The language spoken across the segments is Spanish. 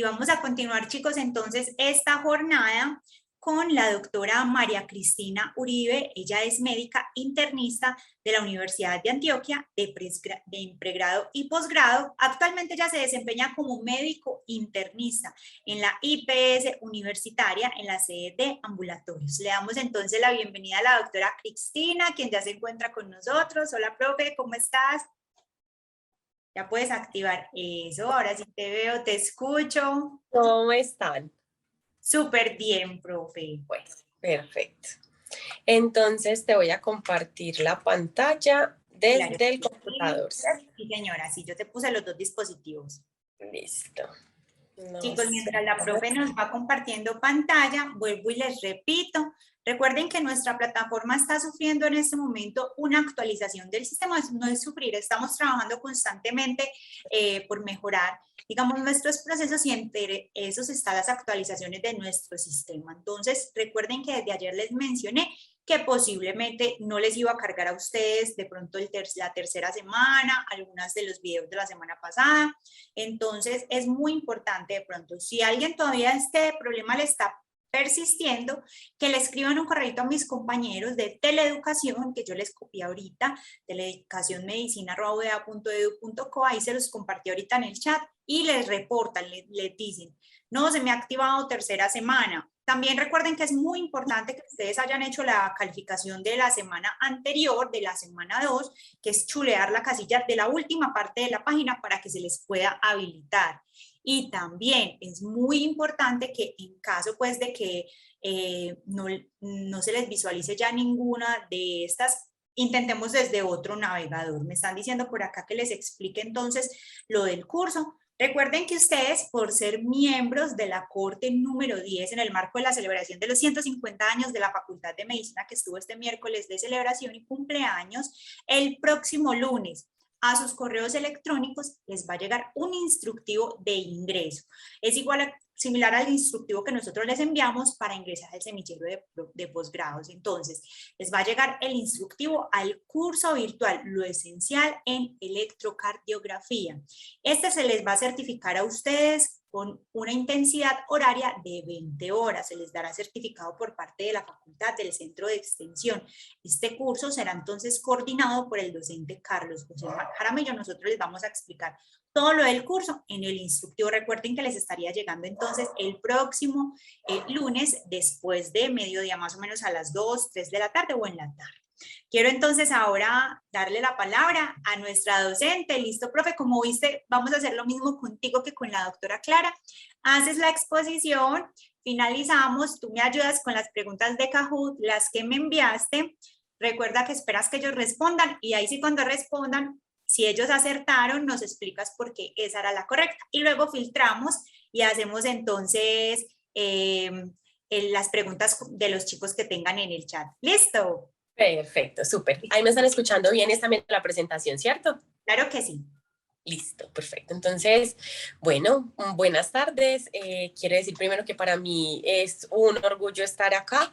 vamos a continuar, chicos, entonces esta jornada con la doctora María Cristina Uribe. Ella es médica internista de la Universidad de Antioquia de pregrado y posgrado. Actualmente ella se desempeña como médico internista en la IPS universitaria en la sede de ambulatorios. Le damos entonces la bienvenida a la doctora Cristina, quien ya se encuentra con nosotros. Hola, profe, ¿cómo estás? Ya puedes activar eso, ahora sí te veo, te escucho. ¿Cómo están? Súper bien, profe. Pues, perfecto. Entonces te voy a compartir la pantalla Claro, desde el sí, computador, ¿cierto? sí, señora, sí, yo te puse los dos dispositivos. Listo. Chicos, Nos mientras la profe nos va compartiendo pantalla, vuelvo y les repito, recuerden que nuestra plataforma está sufriendo en este momento una actualización del sistema. No es sufrir, estamos trabajando constantemente por mejorar, digamos, nuestros procesos, y entre esos están las actualizaciones de nuestro sistema. Entonces, recuerden que desde ayer les mencioné que posiblemente no les iba a cargar a ustedes de pronto la tercera semana, algunas de los videos de la semana pasada. Entonces, es muy importante de pronto, si alguien todavía este problema le está persistiendo, que le escriban un correo a mis compañeros de teleeducación, que yo les copié ahorita, teleeducacionmedicina@udea.edu.co, ahí se los compartí ahorita en el chat, y les reportan, les dicen, no, se me ha activado tercera semana. También recuerden que es muy importante que ustedes hayan hecho la calificación de la semana anterior, de la semana 2, que es chulear la casilla de la última parte de la página para que se les pueda habilitar. Y también es muy importante que en caso pues de que no se les visualice ya ninguna de estas, intentemos desde otro navegador. Me están diciendo por acá que les explique entonces lo del curso. Recuerden que ustedes, por ser miembros de la Corte número 10 en el marco de la celebración de los 150 años de la Facultad de Medicina, que estuvo este miércoles de celebración y cumpleaños, el próximo lunes a sus correos electrónicos les va a llegar un instructivo de ingreso. Es similar al instructivo que nosotros les enviamos para ingresar al semillero de posgrados. Entonces, les va a llegar el instructivo al curso virtual, lo esencial en electrocardiografía. Este se les va a certificar a ustedes con una intensidad horaria de 20 horas. Se les dará certificado por parte de la facultad, del centro de extensión. Este curso será entonces coordinado por el docente Carlos José Jaramillo. Nosotros les vamos a explicar todo lo del curso en el instructivo. Recuerden que les estaría llegando entonces el próximo lunes, después de mediodía, más o menos a las 2, 3 de la tarde o en la tarde. Quiero entonces ahora darle la palabra a nuestra docente. Listo, profe, como viste, vamos a hacer lo mismo contigo que con la doctora Clara. Haces la exposición, finalizamos, tú me ayudas con las preguntas de Kahoot, las que me enviaste. Recuerda que esperas que ellos respondan, y ahí sí, cuando respondan, si ellos acertaron, nos explicas por qué esa era la correcta. Y luego filtramos y hacemos entonces las preguntas de los chicos que tengan en el chat. ¿Listo? Perfecto, súper. Ahí me están escuchando bien, es también la presentación, ¿cierto? Claro que sí. Listo, perfecto. Entonces, bueno, buenas tardes. Quiero decir primero que para mí es un orgullo estar acá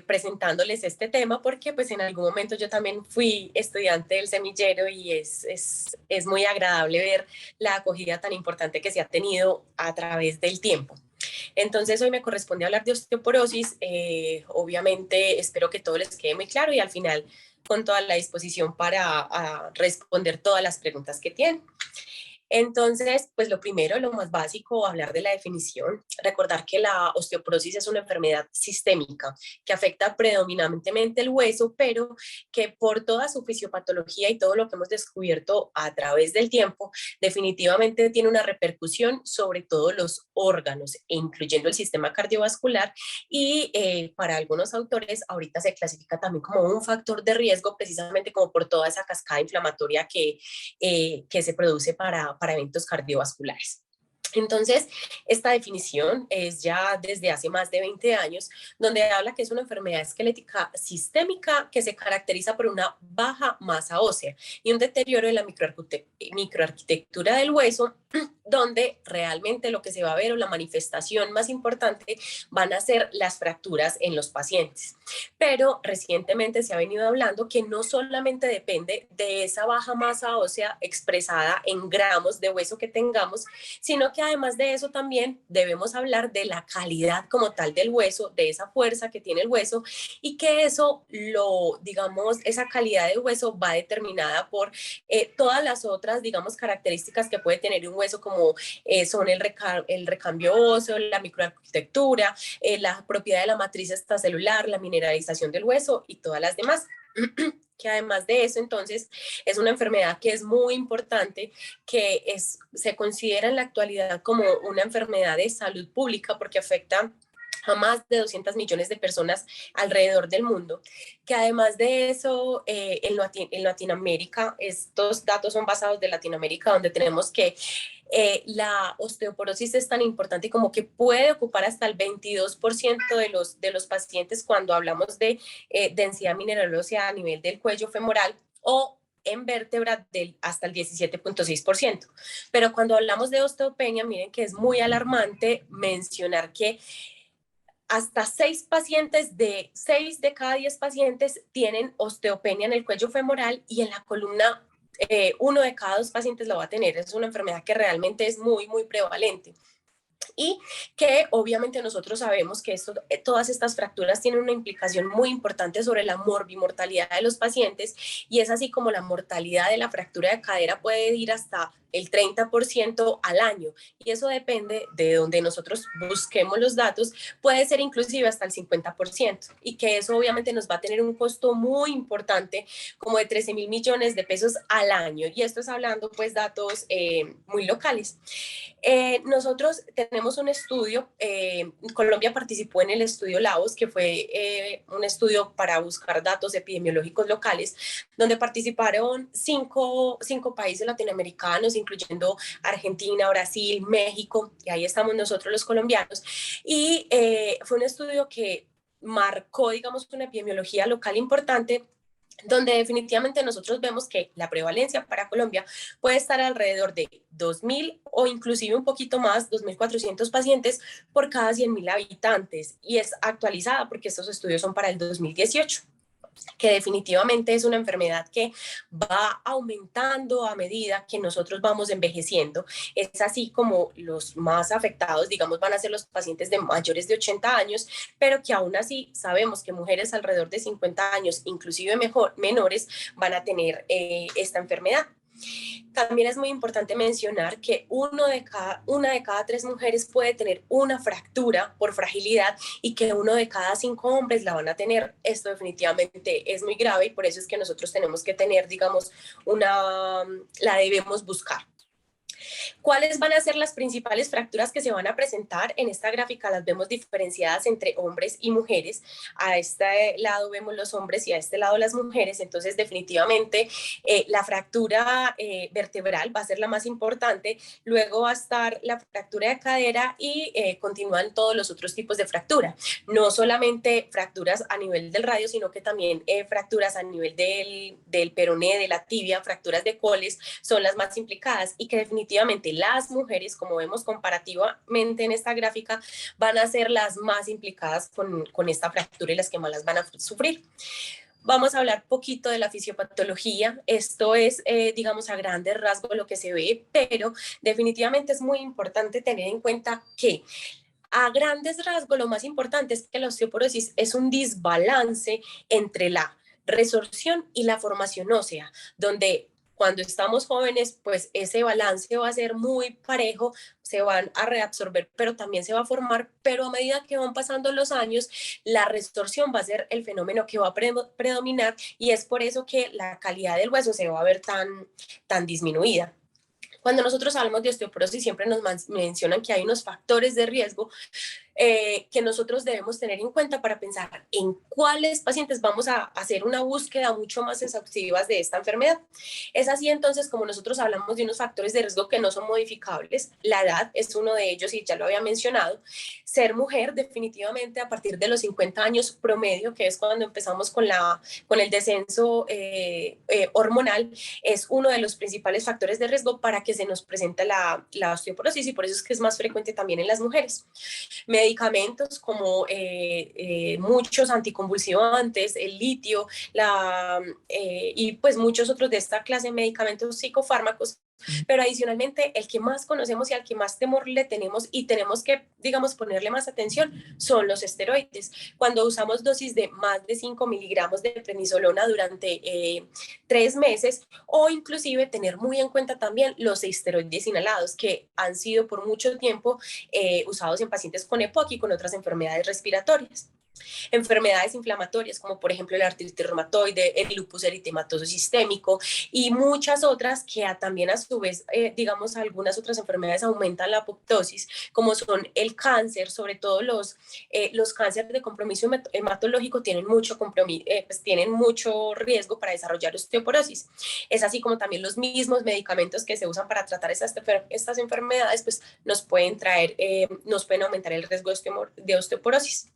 presentándoles este tema, porque pues en algún momento yo también fui estudiante del semillero y es muy agradable ver la acogida tan importante que se ha tenido a través del tiempo. Entonces hoy me corresponde hablar de osteoporosis. Obviamente espero que todo les quede muy claro y al final con toda la disposición para responder todas las preguntas que tienen. Entonces, pues lo primero, lo más básico, hablar de la definición, recordar que la osteoporosis es una enfermedad sistémica que afecta predominantemente el hueso, pero que por toda su fisiopatología y todo lo que hemos descubierto a través del tiempo, definitivamente tiene una repercusión sobre todos los órganos, incluyendo el sistema cardiovascular, y para algunos autores ahorita se clasifica también como un factor de riesgo, precisamente como por toda esa cascada inflamatoria que se produce para eventos cardiovasculares. Entonces, esta definición es ya desde hace más de 20 años, donde habla que es una enfermedad esquelética sistémica que se caracteriza por una baja masa ósea y un deterioro en la microarquitectura del hueso, donde realmente lo que se va a ver o la manifestación más importante van a ser las fracturas en los pacientes. Pero recientemente se ha venido hablando que no solamente depende de esa baja masa ósea expresada en gramos de hueso que tengamos, sino que porque además de eso también debemos hablar de la calidad como tal del hueso, de esa fuerza que tiene el hueso, y que eso digamos, esa calidad del hueso va determinada por todas las otras, digamos, características que puede tener un hueso, como son el recambio óseo, la microarquitectura, la propiedad de la matriz extracelular, la mineralización del hueso y todas las demás. Que además de eso, entonces, es una enfermedad que es muy importante, que se considera en la actualidad como una enfermedad de salud pública porque afecta a más de 200 millones de personas alrededor del mundo, que además de eso, en Latinoamérica, estos datos son basados de Latinoamérica, donde tenemos que la osteoporosis es tan importante como que puede ocupar hasta el 22% de los pacientes cuando hablamos de densidad mineral ósea a nivel del cuello femoral, o en vértebra hasta el 17.6%. Pero cuando hablamos de osteopenia, miren que es muy alarmante mencionar que hasta 6 de cada 10 pacientes tienen osteopenia en el cuello femoral, y en la columna 1 de cada 2 pacientes lo va a tener. Es una enfermedad que realmente es muy, muy prevalente. Y que obviamente nosotros sabemos que todas estas fracturas tienen una implicación muy importante sobre la morbimortalidad de los pacientes, y es así como la mortalidad de la fractura de cadera puede ir hasta el 30% al año, y eso depende de donde nosotros busquemos los datos, puede ser inclusive hasta el 50%, y que eso obviamente nos va a tener un costo muy importante, como de 13.000 millones de pesos al año, y esto es hablando pues datos muy locales. Nosotros tenemos un estudio, Colombia participó en el estudio LAOS, que fue un estudio para buscar datos epidemiológicos locales, donde participaron cinco países latinoamericanos, incluyendo Argentina, Brasil, México, y ahí estamos nosotros los colombianos, y fue un estudio que marcó, digamos, una epidemiología local importante, donde definitivamente nosotros vemos que la prevalencia para Colombia puede estar alrededor de 2.000 o inclusive un poquito más, 2.400 pacientes por cada 100.000 habitantes, y es actualizada porque estos estudios son para el 2018, que definitivamente es una enfermedad que va aumentando a medida que nosotros vamos envejeciendo. Es así como los más afectados, digamos, van a ser los pacientes de mayores de 80 años, pero que aún así sabemos que mujeres alrededor de 50 años, inclusive menores, van a tener esta enfermedad. También es muy importante mencionar que una de cada 3 mujeres puede tener una fractura por fragilidad, y que 1 de cada 5 hombres la van a tener. Esto definitivamente es muy grave, y por eso es que nosotros tenemos que tener, digamos, la debemos buscar. ¿Cuáles van a ser las principales fracturas que se van a presentar? En esta gráfica las vemos diferenciadas entre hombres y mujeres. A este lado vemos los hombres y a este lado las mujeres. Entonces, definitivamente, la fractura vertebral va a ser la más importante. Luego va a estar la fractura de cadera, y continúan todos los otros tipos de fractura. No solamente fracturas a nivel del radio, sino que también fracturas a nivel del peroné, de la tibia, fracturas de coles son las más implicadas, y que definitivamente las mujeres, como vemos comparativamente en esta gráfica, van a ser las más implicadas con esta fractura y las que más las van a sufrir. Vamos a hablar poquito de la fisiopatología. Esto es, digamos, a grandes rasgos lo que se ve, pero definitivamente es muy importante tener en cuenta que a grandes rasgos lo más importante es que la osteoporosis es un desbalance entre la resorción y la formación ósea, donde cuando estamos jóvenes, pues ese balance va a ser muy parejo, se van a reabsorber, pero también se va a formar, pero a medida que van pasando los años, la resorción va a ser el fenómeno que va a predominar, y es por eso que la calidad del hueso se va a ver tan disminuida. Cuando nosotros hablamos de osteoporosis, siempre nos mencionan que hay unos factores de riesgo que nosotros debemos tener en cuenta para pensar en cuáles pacientes vamos a hacer una búsqueda mucho más exhaustiva de esta enfermedad. Es así entonces como nosotros hablamos de unos factores de riesgo que no son modificables. La edad es uno de ellos, y ya lo había mencionado. Ser mujer, definitivamente a partir de los 50 años promedio, que es cuando empezamos con el descenso hormonal, es uno de los principales factores de riesgo para que se nos presente la osteoporosis, y por eso es que es más frecuente también en las mujeres. Medicamentos como muchos anticonvulsivantes, el litio, y pues muchos otros de esta clase de medicamentos psicofármacos Pero adicionalmente, el que más conocemos y al que más temor le tenemos y tenemos que, digamos, ponerle más atención son los esteroides. Cuando usamos dosis de más de 5 miligramos de prednisolona durante 3 meses, o inclusive tener muy en cuenta también los esteroides inhalados que han sido por mucho tiempo usados en pacientes con EPOC y con otras enfermedades respiratorias. Enfermedades inflamatorias como por ejemplo la artritis reumatoide, el lupus eritematoso sistémico y muchas otras que también a su vez, digamos, algunas otras enfermedades aumentan la apoptosis, como son el cáncer, sobre todo los cánceres de compromiso hematológico pues tienen mucho riesgo para desarrollar osteoporosis. Es así como también los mismos medicamentos que se usan para tratar estas enfermedades, pues nos pueden aumentar el riesgo de osteoporosis.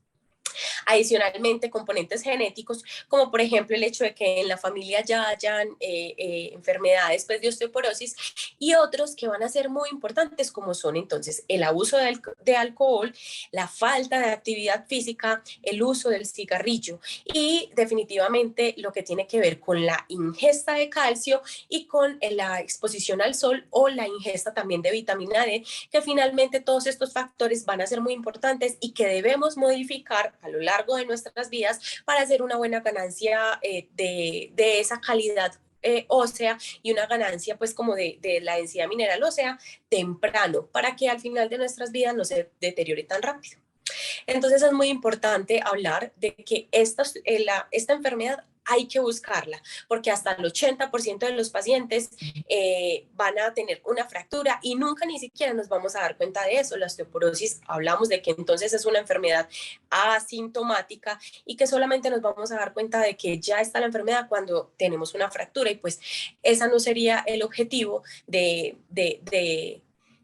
Adicionalmente, componentes genéticos, como por ejemplo el hecho de que en la familia ya hayan enfermedades pues, de osteoporosis y otros que van a ser muy importantes, como son entonces el abuso de alcohol, la falta de actividad física, el uso del cigarrillo y definitivamente lo que tiene que ver con la ingesta de calcio y con la exposición al sol o la ingesta también de vitamina D, que finalmente todos estos factores van a ser muy importantes y que debemos modificar a lo largo de nuestras vidas para hacer una buena ganancia de esa calidad ósea y una ganancia pues como de la densidad mineral ósea temprano para que al final de nuestras vidas no se deteriore tan rápido. Entonces es muy importante hablar de que esta enfermedad hay que buscarla, porque hasta el 80% de los pacientes van a tener una fractura y nunca ni siquiera nos vamos a dar cuenta de eso. La osteoporosis, hablamos de que entonces es una enfermedad asintomática y que solamente nos vamos a dar cuenta de que ya está la enfermedad cuando tenemos una fractura y pues esa no sería el objetivo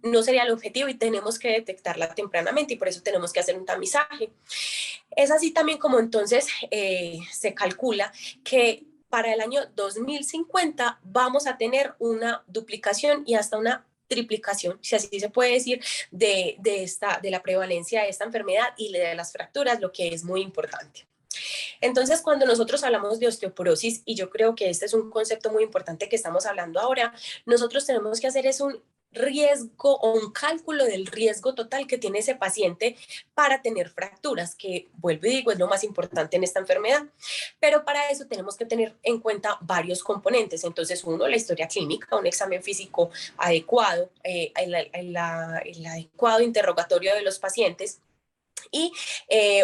no sería el objetivo y tenemos que detectarla tempranamente y por eso tenemos que hacer un tamizaje. Es así también como entonces se calcula que para el año 2050 vamos a tener una duplicación y hasta una triplicación, si así se puede decir, de la prevalencia de esta enfermedad y de las fracturas, lo que es muy importante. Entonces, cuando nosotros hablamos de osteoporosis, y yo creo que este es un concepto muy importante que estamos hablando ahora, nosotros tenemos que hacer es un riesgo o un cálculo del riesgo total que tiene ese paciente para tener fracturas, que vuelvo y digo, es lo más importante en esta enfermedad. Pero para eso tenemos que tener en cuenta varios componentes. Entonces, uno, la historia clínica, un examen físico adecuado, el adecuado interrogatorio de los pacientes. Y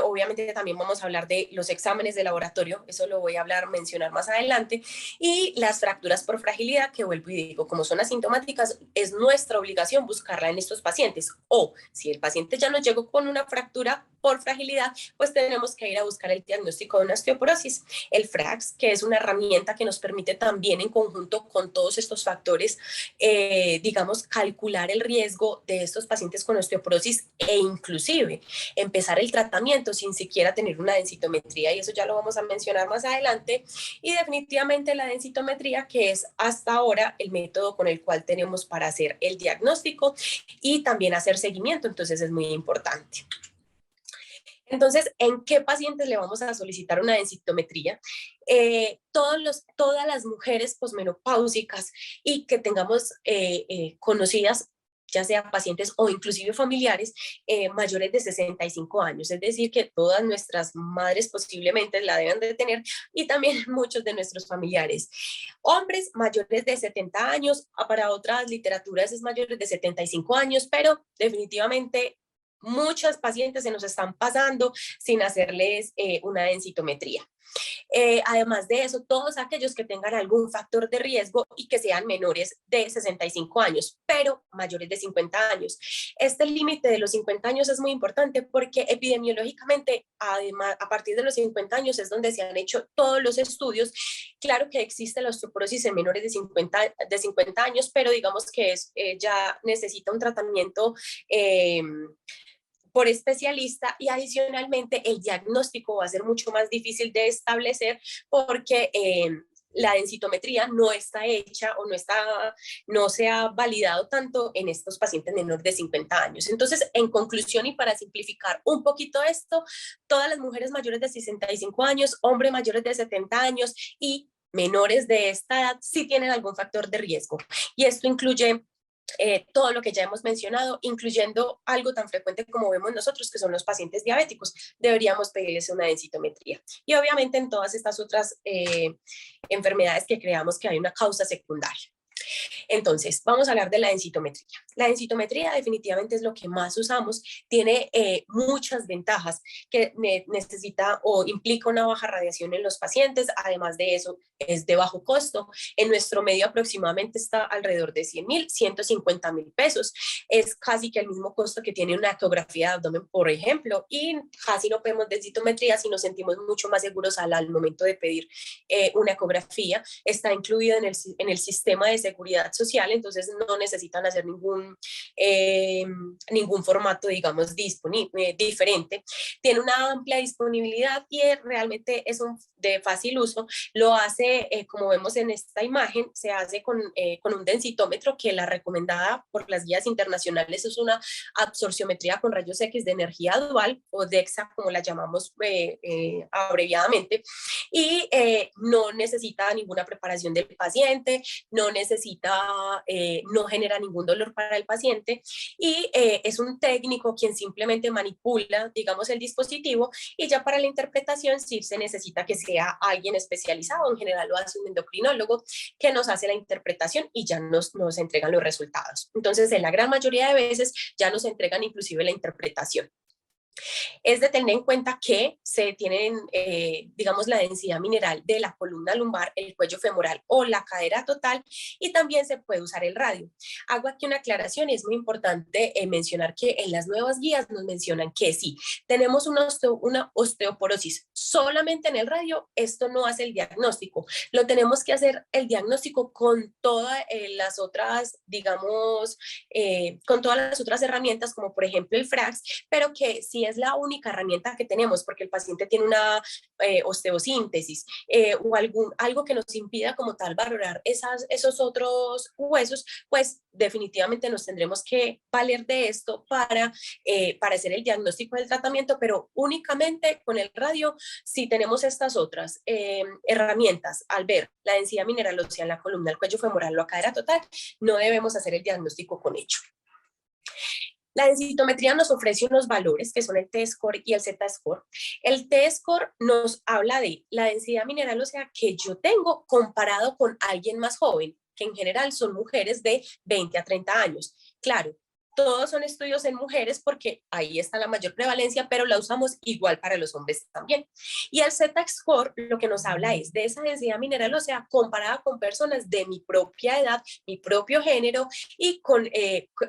obviamente también vamos a hablar de los exámenes de laboratorio, eso lo voy a mencionar más adelante, y las fracturas por fragilidad, que vuelvo y digo, como son asintomáticas, es nuestra obligación buscarla en estos pacientes. O si el paciente ya nos llegó con una fractura por fragilidad, pues tenemos que ir a buscar el diagnóstico de una osteoporosis. El FRAX, que es una herramienta que nos permite también en conjunto con todos estos factores, digamos, calcular el riesgo de estos pacientes con osteoporosis e inclusive empezar el tratamiento sin siquiera tener una densitometría, y eso ya lo vamos a mencionar más adelante. Y definitivamente la densitometría, que es hasta ahora el método con el cual tenemos para hacer el diagnóstico y también hacer seguimiento, entonces es muy importante. Entonces, ¿en qué pacientes le vamos a solicitar una densitometría? Todas las mujeres posmenopáusicas y que tengamos conocidas, ya sea pacientes o inclusive familiares mayores de 65 años, es decir, que todas nuestras madres posiblemente la deben de tener y también muchos de nuestros familiares. Hombres mayores de 70 años, para otras literaturas es mayores de 75 años, pero definitivamente muchas pacientes se nos están pasando sin hacerles una densitometría. Además de eso, todos aquellos que tengan algún factor de riesgo y que sean menores de 65 años, pero mayores de 50 años. Este límite de los 50 años es muy importante porque epidemiológicamente, además, a partir de los 50 años es donde se han hecho todos los estudios. Claro que existe la osteoporosis en menores de 50 años, pero digamos que ya necesita un tratamiento por especialista y adicionalmente el diagnóstico va a ser mucho más difícil de establecer porque la densitometría no está hecha o no se ha validado tanto en estos pacientes menores de 50 años. Entonces, en conclusión y para simplificar un poquito esto, todas las mujeres mayores de 65 años, hombres mayores de 70 años y menores de esta edad sí tienen algún factor de riesgo. Y esto incluye todo lo que ya hemos mencionado, incluyendo algo tan frecuente como vemos nosotros, que son los pacientes diabéticos. Deberíamos pedirles una densitometría. Y obviamente en todas estas otras enfermedades que creamos que hay una causa secundaria. Entonces, vamos a hablar de la densitometría. La densitometría definitivamente es lo que más usamos, tiene muchas ventajas que necesita o implica una baja radiación en los pacientes, además de eso es de bajo costo. En nuestro medio aproximadamente está alrededor de 100,000, 150,000 pesos. Es casi que el mismo costo que tiene una ecografía de abdomen, por ejemplo, y casi no pedimos densitometría si nos sentimos mucho más seguros al momento de pedir una ecografía. Está incluido en el sistema de seguridad social, entonces no necesitan hacer ningún formato, digamos, diferente. Tiene una amplia disponibilidad y realmente es de fácil uso. Lo hace, como vemos en esta imagen, se hace con un densitómetro que la recomendada por las guías internacionales es una absorciometría con rayos X de energía dual, o DEXA, como la llamamos abreviadamente, y no necesita ninguna preparación del paciente, no genera ningún dolor para el paciente, y es un técnico quien simplemente manipula, digamos, el dispositivo, y ya para la interpretación sí se necesita que sea alguien especializado. En general lo hace un endocrinólogo que nos hace la interpretación y ya nos entregan los resultados. Entonces, en la gran mayoría de veces ya nos entregan inclusive la interpretación. Es de tener en cuenta que se tienen, digamos, la densidad mineral de la columna lumbar, el cuello femoral o la cadera total, y también se puede usar el radio. Hago aquí una aclaración, y es muy importante mencionar que en las nuevas guías nos mencionan que si tenemos una osteoporosis solamente en el radio, esto no hace el diagnóstico. Lo tenemos que hacer el diagnóstico con todas las otras, digamos, con todas las otras herramientas, como por ejemplo el FRAX, pero que si es la única herramienta que tenemos porque el paciente tiene una osteosíntesis o algo que nos impida como tal valorar esos otros huesos, pues definitivamente nos tendremos que valer de esto para hacer el diagnóstico del tratamiento, pero únicamente con el radio. Si tenemos estas otras herramientas al ver la densidad mineral ósea en la columna, el cuello femoral o la cadera total, no debemos hacer el diagnóstico con ello. La densitometría nos ofrece unos valores que son el T-score y el Z-score. El T-score nos habla de la densidad mineral ósea que yo tengo comparado con alguien más joven, que en general son mujeres de 20 a 30 años. Claro, todos son estudios en mujeres porque ahí está la mayor prevalencia, pero la usamos igual para los hombres también. Y el Z-score lo que nos habla es de esa densidad mineral ósea comparada con personas de mi propia edad, mi propio género y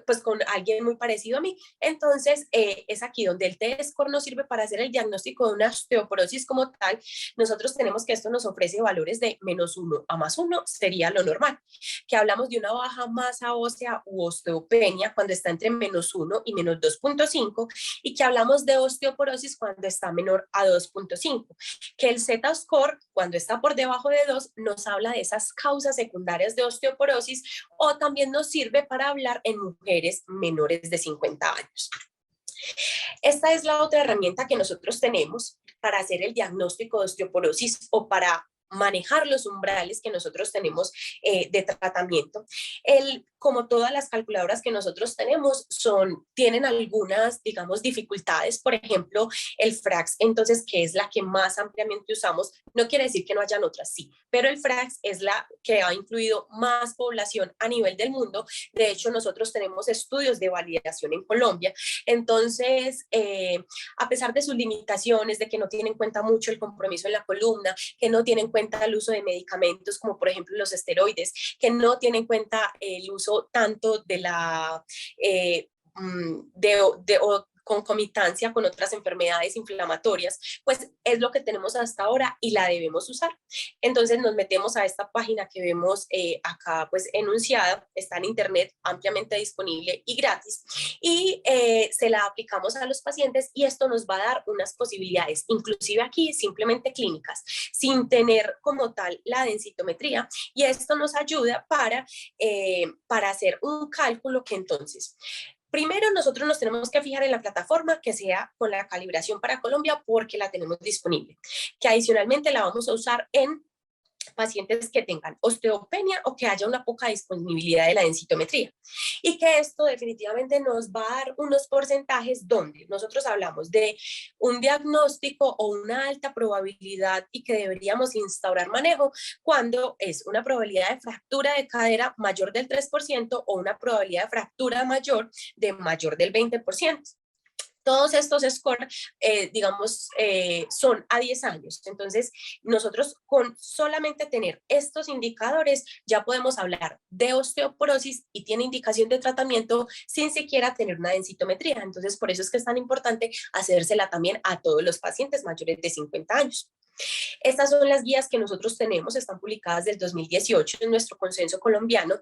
pues con alguien muy parecido a mí. Entonces, es aquí donde el T-score nos sirve para hacer el diagnóstico de una osteoporosis como tal. Nosotros tenemos que esto nos ofrece valores de -1 a +1, sería lo normal. Que hablamos de una baja masa ósea u osteopenia cuando está entre -1 y -2.5, y que hablamos de osteoporosis cuando está menor a 2.5, que el Z-score cuando está por debajo de 2 nos habla de esas causas secundarias de osteoporosis, o también nos sirve para hablar en mujeres menores de 50 años. Esta es la otra herramienta que nosotros tenemos para hacer el diagnóstico de osteoporosis o para manejar los umbrales que nosotros tenemos de tratamiento. Como todas las calculadoras que nosotros tenemos, tienen algunas, digamos, dificultades. Por ejemplo, el FRAX, entonces, que es la que más ampliamente usamos, no quiere decir que no hayan otras, sí, pero el FRAX es la que ha incluido más población a nivel del mundo. De hecho, nosotros tenemos estudios de validación en Colombia. Entonces, a pesar de sus limitaciones, de que no tienen en cuenta mucho el compromiso en la columna, que no tienen en cuenta el uso de medicamentos como por ejemplo los esteroides, que no tienen en cuenta el uso tanto de la concomitancia con otras enfermedades inflamatorias, pues es lo que tenemos hasta ahora y la debemos usar. Entonces nos metemos a esta página que vemos acá pues enunciada, está en internet, ampliamente disponible y gratis, y se la aplicamos a los pacientes, y esto nos va a dar unas posibilidades, inclusive aquí simplemente clínicas, sin tener como tal la densitometría, y esto nos ayuda para hacer un cálculo que entonces primero, nosotros nos tenemos que fijar en la plataforma que sea con la calibración para Colombia porque la tenemos disponible, que adicionalmente la vamos a usar en pacientes que tengan osteopenia o que haya una poca disponibilidad de la densitometría. Y que esto definitivamente nos va a dar unos porcentajes donde nosotros hablamos de un diagnóstico o una alta probabilidad y que deberíamos instaurar manejo cuando es una probabilidad de fractura de cadera mayor del 3% o una probabilidad de fractura mayor del 20%. Todos estos scores, digamos, son a 10 años. Entonces, nosotros con solamente tener estos indicadores ya podemos hablar de osteoporosis y tiene indicación de tratamiento sin siquiera tener una densitometría. Entonces, por eso es que es tan importante hacérsela también a todos los pacientes mayores de 50 años. Estas son las guías que nosotros tenemos, están publicadas del 2018 en nuestro consenso colombiano.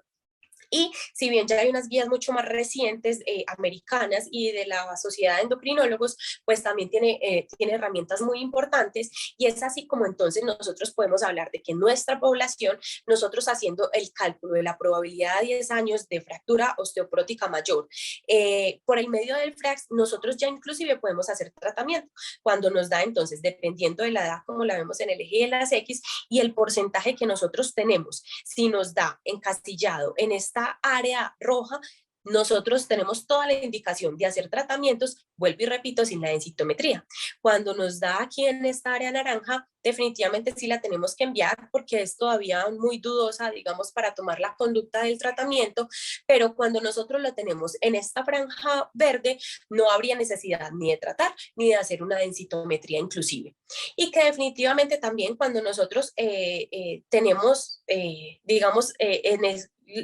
Y si bien ya hay unas guías mucho más recientes, americanas y de la Sociedad de Endocrinólogos, pues también tiene herramientas muy importantes y es así como entonces nosotros podemos hablar de que nuestra población, nosotros haciendo el cálculo de la probabilidad de 10 años de fractura osteoporótica mayor, por el medio del FRAX, nosotros ya inclusive podemos hacer tratamiento cuando nos da entonces, dependiendo de la edad, como la vemos en el eje de las X, y el porcentaje que nosotros tenemos, si nos da encastillado en esta área roja, nosotros tenemos toda la indicación de hacer tratamientos, vuelvo y repito, sin la densitometría. Cuando nos da aquí en esta área naranja, definitivamente sí la tenemos que enviar porque es todavía muy dudosa, digamos, para tomar la conducta del tratamiento, pero cuando nosotros lo tenemos en esta franja verde, no habría necesidad ni de tratar ni de hacer una densitometría inclusive. Y que definitivamente también cuando nosotros tenemos, digamos,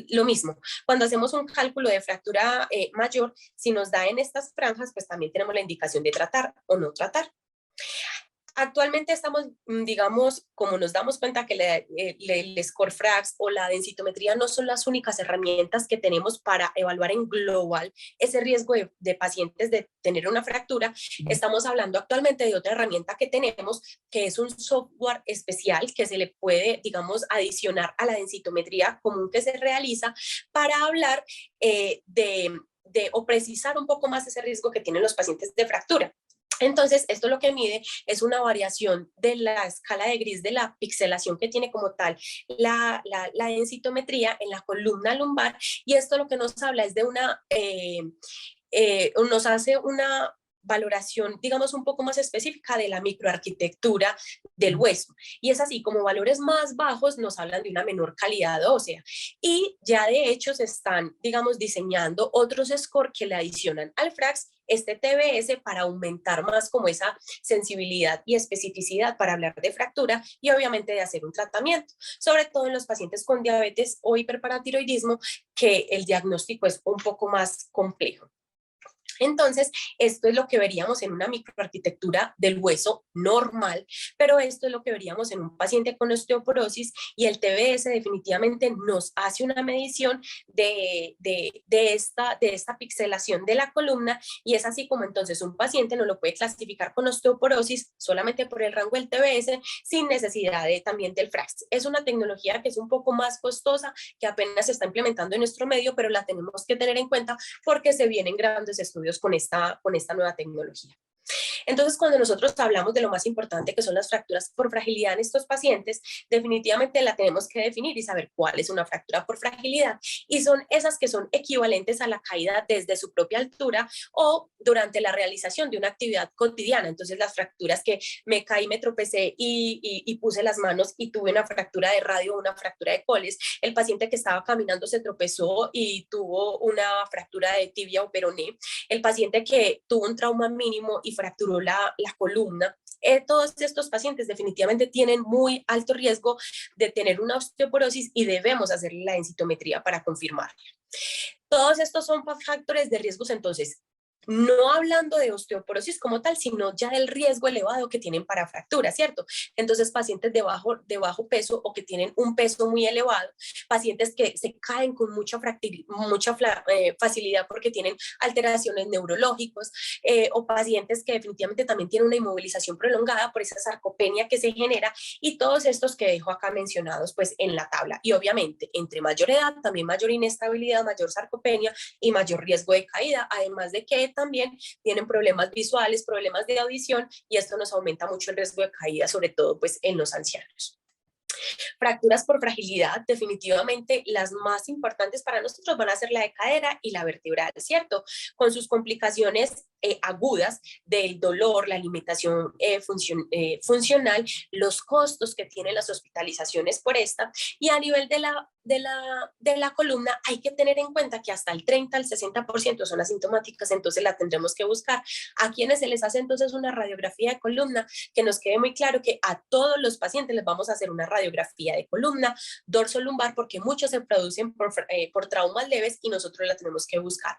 lo mismo, cuando hacemos un cálculo de fractura mayor, si nos da en estas franjas, pues también tenemos la indicación de tratar o no tratar. Actualmente estamos, digamos, como nos damos cuenta que el score FRAX o la densitometría no son las únicas herramientas que tenemos para evaluar en global ese riesgo de pacientes de tener una fractura, estamos hablando actualmente de otra herramienta que tenemos, que es un software especial que se le puede, digamos, adicionar a la densitometría común que se realiza para hablar o precisar un poco más ese riesgo que tienen los pacientes de fractura. Entonces, esto lo que mide es una variación de la escala de gris de la pixelación que tiene como tal la densitometría en la columna lumbar, y esto lo que nos habla es de nos hace una valoración, digamos, un poco más específica de la microarquitectura del hueso. Y es así, como valores más bajos nos hablan de una menor calidad ósea. Y ya de hecho se están, digamos, diseñando otros scores que le adicionan al FRAX este TBS para aumentar más como esa sensibilidad y especificidad para hablar de fractura y obviamente de hacer un tratamiento, sobre todo en los pacientes con diabetes o hiperparatiroidismo, que el diagnóstico es un poco más complejo. Entonces, esto es lo que veríamos en una microarquitectura del hueso normal, pero esto es lo que veríamos en un paciente con osteoporosis, y el TBS definitivamente nos hace una medición de esta pixelación de la columna, y es así como entonces un paciente no lo puede clasificar con osteoporosis solamente por el rango del TBS sin necesidad también del FRAX. Es una tecnología que es un poco más costosa, que apenas se está implementando en nuestro medio, pero la tenemos que tener en cuenta porque se vienen grandes estudios con esta nueva tecnología. Entonces, cuando nosotros hablamos de lo más importante que son las fracturas por fragilidad en estos pacientes, definitivamente la tenemos que definir y saber cuál es una fractura por fragilidad. Y son esas que son equivalentes a la caída desde su propia altura o durante la realización de una actividad cotidiana. Entonces, las fracturas que me caí, me tropecé y puse las manos y tuve una fractura de radio o una fractura de coles. El paciente que estaba caminando se tropezó y tuvo una fractura de tibia o peroné. El paciente que tuvo un trauma mínimo y fracturó la columna. Todos estos pacientes definitivamente tienen muy alto riesgo de tener una osteoporosis y debemos hacerle la densitometría para confirmarla. Todos estos son factores de riesgos, entonces, no hablando de osteoporosis como tal, sino ya del riesgo elevado que tienen para fractura, ¿cierto? Entonces, pacientes de bajo peso o que tienen un peso muy elevado, pacientes que se caen con mucha facilidad porque tienen alteraciones neurológicas, o pacientes que definitivamente también tienen una inmovilización prolongada por esa sarcopenia que se genera, y todos estos que dejo acá mencionados pues en la tabla. Y obviamente, entre mayor edad, también mayor inestabilidad, mayor sarcopenia y mayor riesgo de caída, además de que también tienen problemas visuales, problemas de audición, y esto nos aumenta mucho el riesgo de caída, sobre todo pues en los ancianos. Fracturas por fragilidad, definitivamente las más importantes para nosotros van a ser la de cadera y la vertebral, ¿cierto? Con sus complicaciones agudas del dolor, la limitación funcional, los costos que tienen las hospitalizaciones por esta, y a nivel de la columna hay que tener en cuenta que hasta el 30 al 60% son asintomáticas, entonces la tendremos que buscar. A quienes se les hace entonces una radiografía de columna, que nos quede muy claro que a todos los pacientes les vamos a hacer una radiografía de columna, dorso lumbar, porque muchos se producen por traumas leves y nosotros la tenemos que buscar.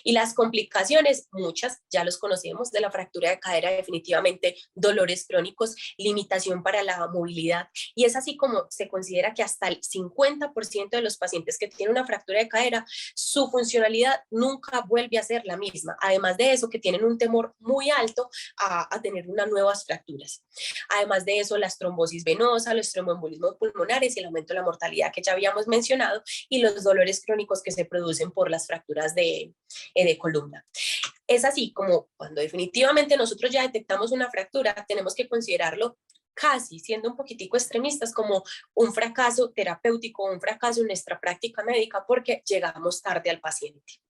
Y las complicaciones, muchas, ya los conocemos, de la fractura de cadera, definitivamente dolores crónicos, limitación para la movilidad, y es así como se considera que hasta el 50% de los pacientes que tienen una fractura de cadera, su funcionalidad nunca vuelve a ser la misma. Además de eso, que tienen un temor muy alto a tener unas nuevas fracturas. Además de eso, las trombosis venosas, los tromboembolismos pulmonares y el aumento de la mortalidad que ya habíamos mencionado, y los dolores crónicos que se producen por las fracturas de columna. Es así como cuando definitivamente nosotros ya detectamos una fractura, tenemos que considerarlo, casi siendo un poquitico extremistas, como un fracaso terapéutico, un fracaso en nuestra práctica médica, porque llegamos tarde al paciente.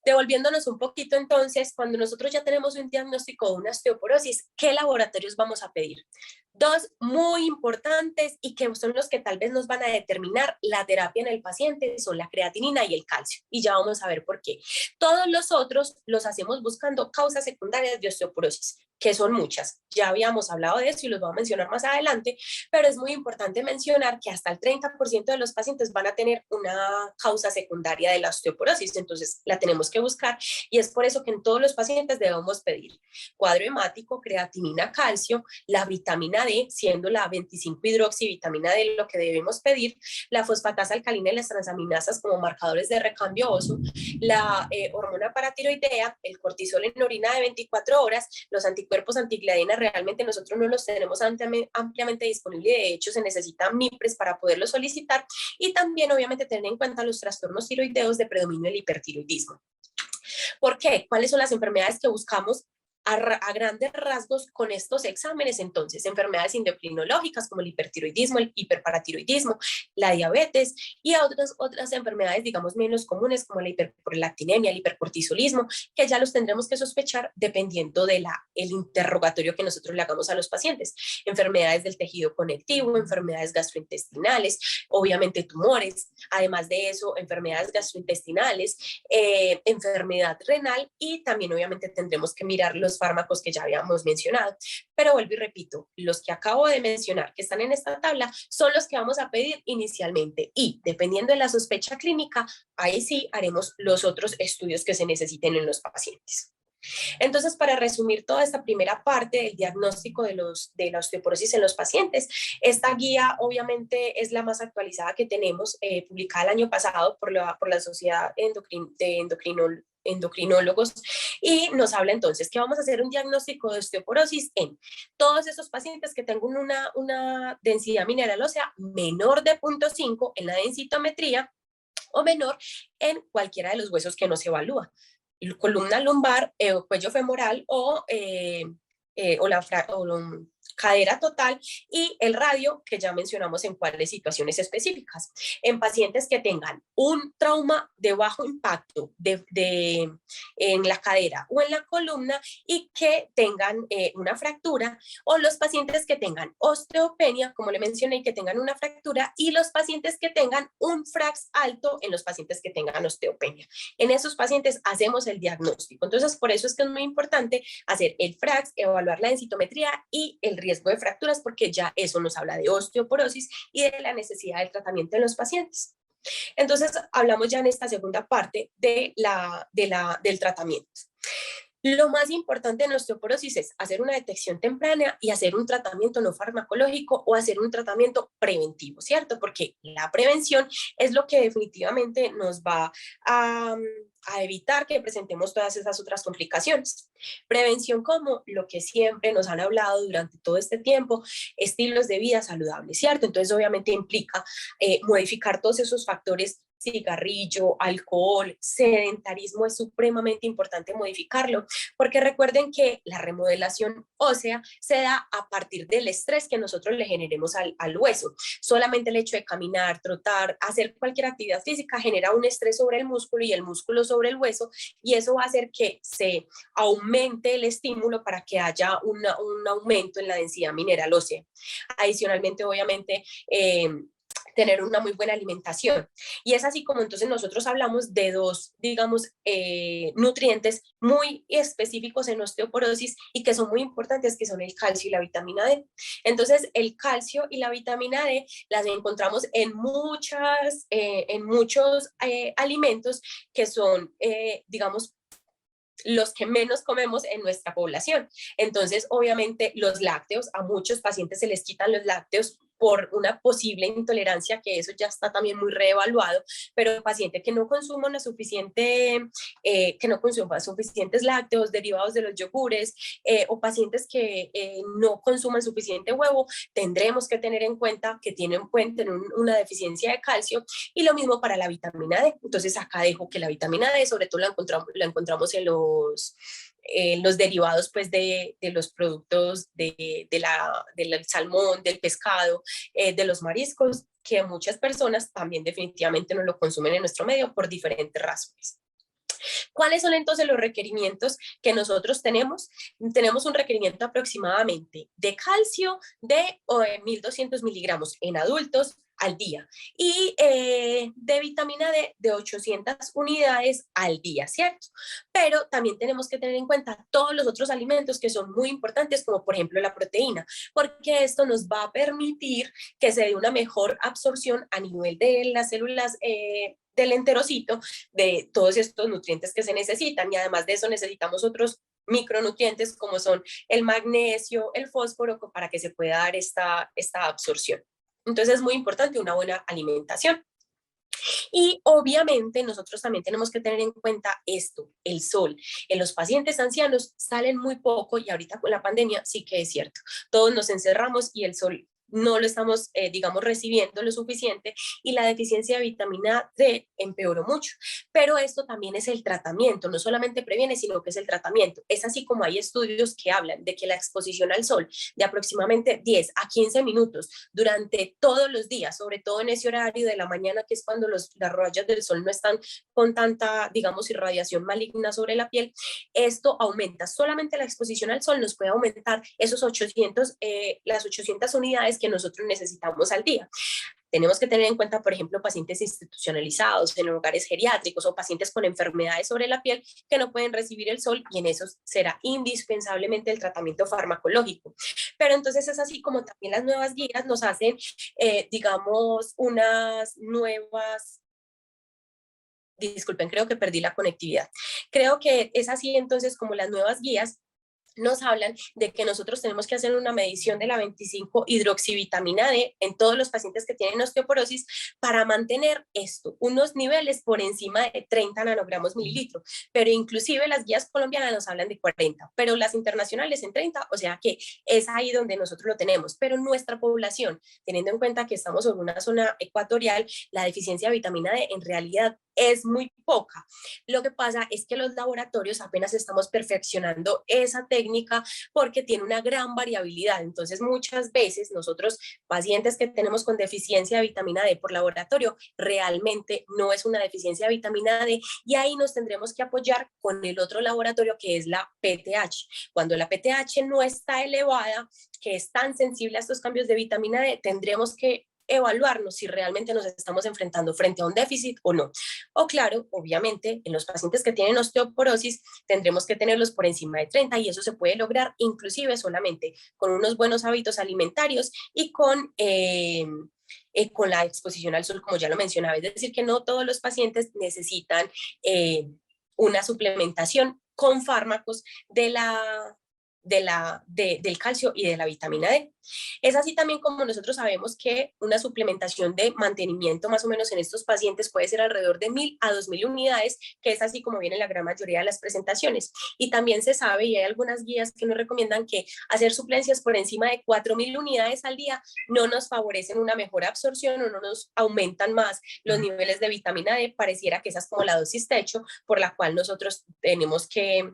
Devolviéndonos un poquito entonces, cuando nosotros ya tenemos un diagnóstico de una osteoporosis, ¿qué laboratorios vamos a pedir? Dos muy importantes y que son los que tal vez nos van a determinar la terapia en el paciente, son la creatinina y el calcio, y ya vamos a ver por qué. Todos los otros los hacemos buscando causas secundarias de osteoporosis, que son muchas. Ya habíamos hablado de eso y los voy a mencionar más adelante, pero es muy importante mencionar que hasta el 30% de los pacientes van a tener una causa secundaria de la osteoporosis, entonces la tenemos que buscar, y es por eso que en todos los pacientes debemos pedir cuadro hemático, creatinina, calcio, la vitamina D, siendo la 25-hidroxivitamina D lo que debemos pedir, la fosfatasa alcalina y las transaminasas como marcadores de recambio óseo, la hormona paratiroidea, el cortisol en orina de 24 horas, los anticuerpos antigliadina realmente nosotros no los tenemos ampliamente disponibles, de hecho se necesitan MIPRES para poderlos solicitar, y también obviamente tener en cuenta los trastornos tiroideos de predominio del hipertiroidismo. ¿Por qué? ¿Cuáles son las enfermedades que buscamos a grandes rasgos con estos exámenes? Entonces, enfermedades endocrinológicas como el hipertiroidismo, el hiperparatiroidismo, la diabetes, y otras enfermedades, digamos, menos comunes como la hiperprolactinemia, el hipercortisolismo, que ya los tendremos que sospechar dependiendo del interrogatorio que nosotros le hagamos a los pacientes. Enfermedades del tejido conectivo, enfermedades gastrointestinales, obviamente tumores, además de eso, enfermedades gastrointestinales, enfermedad renal, y también obviamente tendremos que mirar los fármacos que ya habíamos mencionado. Pero vuelvo y repito, los que acabo de mencionar que están en esta tabla son los que vamos a pedir inicialmente, y dependiendo de la sospecha clínica, ahí sí haremos los otros estudios que se necesiten en los pacientes. Entonces, para resumir toda esta primera parte del diagnóstico de la osteoporosis en los pacientes, esta guía obviamente es la más actualizada que tenemos, publicada el año pasado por la Sociedad de Endocrinólogos, y nos habla entonces que vamos a hacer un diagnóstico de osteoporosis en todos esos pacientes que tengan una densidad mineral ósea menor de 0.5 en la densitometría, o menor en cualquiera de los huesos que nos evalúa, columna lumbar, cuello femoral o la cadera total, y el radio, que ya mencionamos en cuáles situaciones específicas. En pacientes que tengan un trauma de bajo impacto en la cadera o en la columna y que tengan una fractura, o los pacientes que tengan osteopenia, como le mencioné, que tengan una fractura, y los pacientes que tengan un FRAX alto en los pacientes que tengan osteopenia. En esos pacientes hacemos el diagnóstico. Entonces, por eso es que es muy importante hacer el FRAX, evaluar la densitometría y el riesgo de fracturas, porque ya eso nos habla de osteoporosis y de la necesidad del tratamiento en los pacientes. Entonces, hablamos ya en esta segunda parte del tratamiento. Lo más importante en osteoporosis es hacer una detección temprana y hacer un tratamiento no farmacológico o hacer un tratamiento preventivo, ¿cierto? Porque la prevención es lo que definitivamente nos va a evitar que presentemos todas esas otras complicaciones. Prevención como lo que siempre nos han hablado durante todo este tiempo, estilos de vida saludables, ¿cierto? Entonces obviamente implica modificar todos esos factores cigarrillo, alcohol, sedentarismo, es supremamente importante modificarlo, porque recuerden que la remodelación ósea se da a partir del estrés que nosotros le generemos al hueso. Solamente el hecho de caminar, trotar, hacer cualquier actividad física genera un estrés sobre el músculo y el músculo sobre el hueso, y eso va a hacer que se aumente el estímulo para que haya un aumento en la densidad mineral ósea. Adicionalmente, obviamente, tener una muy buena alimentación. Y es así como entonces nosotros hablamos de dos, digamos, nutrientes muy específicos en osteoporosis y que son muy importantes, que son el calcio y la vitamina D. Entonces, el calcio y la vitamina D las encontramos en muchos alimentos que son, digamos, los que menos comemos en nuestra población. Entonces, obviamente, los lácteos, a muchos pacientes se les quitan los lácteos por una posible intolerancia, que eso ya está también muy reevaluado, pero paciente que no consuma una suficiente, que no consuma suficientes lácteos derivados de los yogures, o pacientes que no consuman suficiente huevo, tendremos que tener en cuenta que pueden tener una deficiencia de calcio, y lo mismo para la vitamina D. Entonces acá dejo que la vitamina D sobre todo la encontramos en los derivados pues de los productos del salmón, del pescado, de los mariscos, que muchas personas también definitivamente no lo consumen en nuestro medio por diferentes razones. ¿Cuáles son entonces los requerimientos que nosotros tenemos? Tenemos un requerimiento aproximadamente de calcio de 1.200 miligramos en adultos al día, y de vitamina D de 800 unidades al día, ¿cierto? Pero también tenemos que tener en cuenta todos los otros alimentos que son muy importantes, como por ejemplo la proteína, porque esto nos va a permitir que se dé una mejor absorción a nivel de las células del enterocito de todos estos nutrientes que se necesitan, y además de eso necesitamos otros micronutrientes como son el magnesio, el fósforo, para que se pueda dar esta absorción. Entonces es muy importante una buena alimentación. Y obviamente nosotros también tenemos que tener en cuenta esto, el sol. En los pacientes ancianos salen muy poco, y ahorita con la pandemia sí que es cierto. Todos nos encerramos y el sol no lo estamos, digamos, recibiendo lo suficiente, y la deficiencia de vitamina D empeoró mucho. Pero esto también es el tratamiento, no solamente previene, sino que es el tratamiento. Es así como hay estudios que hablan de que la exposición al sol de aproximadamente 10 a 15 minutos durante todos los días, sobre todo en ese horario de la mañana, que es cuando las rayas del sol no están con tanta, digamos, irradiación maligna sobre la piel, esto aumenta. Solamente la exposición al sol nos puede aumentar las 800 unidades que nosotros necesitamos al día. Tenemos que tener en cuenta, por ejemplo, pacientes institucionalizados en hogares geriátricos o pacientes con enfermedades sobre la piel que no pueden recibir el sol, y en eso será indispensablemente el tratamiento farmacológico. Pero entonces es así como también las nuevas guías nos hacen, digamos, unas nuevas... Disculpen, creo que perdí la conectividad. Creo que es así entonces como las nuevas guías nos hablan de que nosotros tenemos que hacer una medición de la 25 hidroxivitamina D en todos los pacientes que tienen osteoporosis para mantener esto, unos niveles por encima de 30 nanogramos mililitro, pero inclusive las guías colombianas nos hablan de 40, pero las internacionales en 30, o sea que es ahí donde nosotros lo tenemos. Pero nuestra población, teniendo en cuenta que estamos sobre una zona ecuatorial, la deficiencia de vitamina D en realidad es muy poca. Lo que pasa es que los laboratorios apenas estamos perfeccionando esa técnica porque tiene una gran variabilidad. Entonces, muchas veces nosotros, pacientes que tenemos con deficiencia de vitamina D por laboratorio, realmente no es una deficiencia de vitamina D, y ahí nos tendremos que apoyar con el otro laboratorio, que es la PTH. Cuando la PTH no está elevada, que es tan sensible a estos cambios de vitamina D, tendremos que evaluarnos si realmente nos estamos enfrentando frente a un déficit o no. O claro, obviamente, en los pacientes que tienen osteoporosis tendremos que tenerlos por encima de 30, y eso se puede lograr inclusive solamente con unos buenos hábitos alimentarios y con la exposición al sol, como ya lo mencionaba. Es decir, que no todos los pacientes necesitan una suplementación con fármacos del calcio y de la vitamina D. Es así también como nosotros sabemos que una suplementación de mantenimiento más o menos en estos pacientes puede ser alrededor de 1.000 a 2.000 unidades, que es así como viene la gran mayoría de las presentaciones. Y también se sabe, y hay algunas guías que nos recomiendan que hacer suplencias por encima de 4.000 unidades al día no nos favorecen una mejor absorción o no nos aumentan más los niveles de vitamina D. Pareciera que esa es como la dosis techo por la cual nosotros tenemos que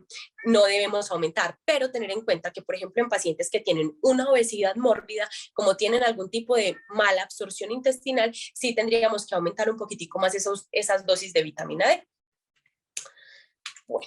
no debemos aumentar, pero tener en cuenta que, por ejemplo, en pacientes que tienen una obesidad mórbida, como tienen algún tipo de mala absorción intestinal, sí tendríamos que aumentar un poquitico más esas dosis de vitamina D. Bueno.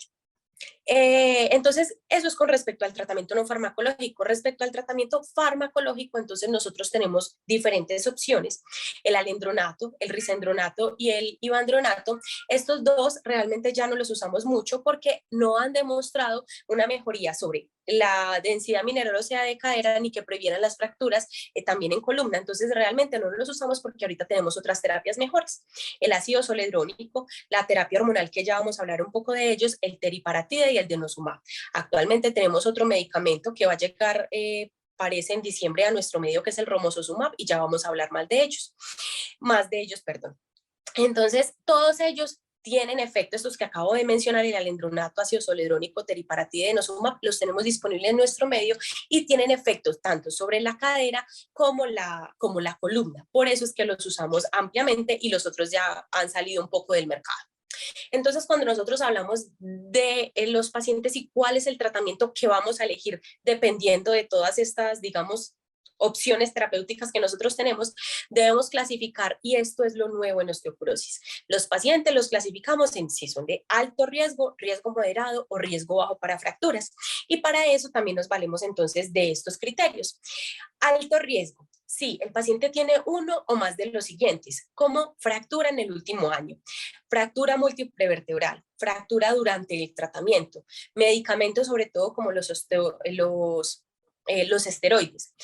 Entonces, eso es con respecto al tratamiento no farmacológico. Respecto al tratamiento farmacológico, entonces nosotros tenemos diferentes opciones. El alendronato, el risendronato y el ivandronato. Estos dos realmente ya no los usamos mucho porque no han demostrado una mejoría sobre la densidad mineral ósea de cadera ni que previeran las fracturas también en columna. Entonces, realmente no los usamos porque ahorita tenemos otras terapias mejores. El ácido zoledrónico, la terapia hormonal que ya vamos a hablar un poco de ellos, el teriparatide y el denosumab. Actualmente tenemos otro medicamento que va a llegar, parece en diciembre a nuestro medio, que es el romosozumab, y ya vamos a hablar más de ellos, perdón. Entonces, todos ellos tienen efectos, estos que acabo de mencionar, el alendronato, ácido zoledrónico, teriparatide, denosumab, los tenemos disponibles en nuestro medio y tienen efectos tanto sobre la cadera como la columna. Por eso es que los usamos ampliamente y los otros ya han salido un poco del mercado. Entonces, cuando nosotros hablamos de los pacientes y cuál es el tratamiento que vamos a elegir dependiendo de todas estas, digamos, opciones terapéuticas que nosotros tenemos, debemos clasificar, y esto es lo nuevo en osteoporosis. Los pacientes los clasificamos en si son de alto riesgo, riesgo moderado o riesgo bajo para fracturas. Y para eso también nos valemos entonces de estos criterios. Alto riesgo. Sí, el paciente tiene uno o más de los siguientes, como fractura en el último año, fractura múltiple vertebral, fractura durante el tratamiento, medicamentos sobre todo como los esteroides.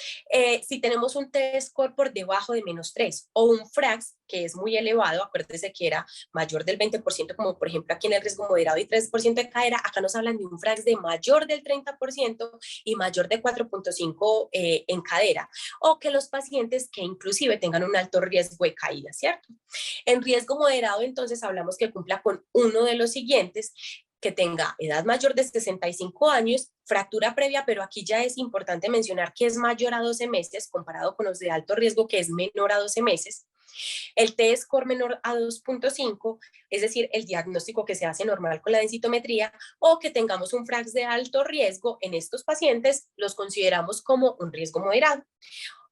Si tenemos un T-score por debajo de -3 o un FRAX que es muy elevado, acuérdese que era mayor del 20%, como por ejemplo aquí en el riesgo moderado y 3% de cadera, acá nos hablan de un FRAX de mayor del 30% y mayor de 4.5 en cadera, o que los pacientes que inclusive tengan un alto riesgo de caída, ¿cierto? En riesgo moderado, entonces hablamos que cumpla con uno de los siguientes, que tenga edad mayor de 65 años, fractura previa, pero aquí ya es importante mencionar que es mayor a 12 meses comparado con los de alto riesgo, que es menor a 12 meses. El T-score menor a 2.5, es decir, el diagnóstico que se hace normal con la densitometría, o que tengamos un FRAX de alto riesgo en estos pacientes, los consideramos como un riesgo moderado.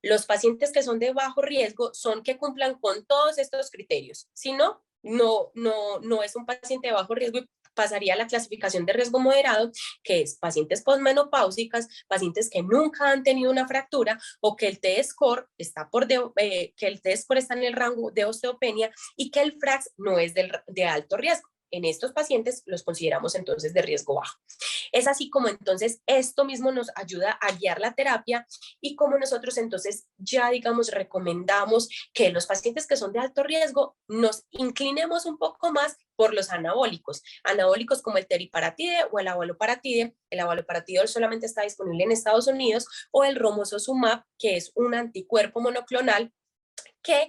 Los pacientes que son de bajo riesgo son que cumplan con todos estos criterios. Si no, no es un paciente de bajo riesgo y pasaría a la clasificación de riesgo moderado, que es pacientes posmenopáusicas, pacientes que nunca han tenido una fractura o que el T-score está en el rango de osteopenia y que el FRAX no es de alto riesgo. En estos pacientes los consideramos entonces de riesgo bajo. Es así como entonces esto mismo nos ayuda a guiar la terapia y como nosotros entonces ya digamos recomendamos que los pacientes que son de alto riesgo nos inclinemos un poco más por los anabólicos como el teriparatide o el abaloparatide. El abaloparatide solamente está disponible en Estados Unidos, o el romosozumab, que es un anticuerpo monoclonal que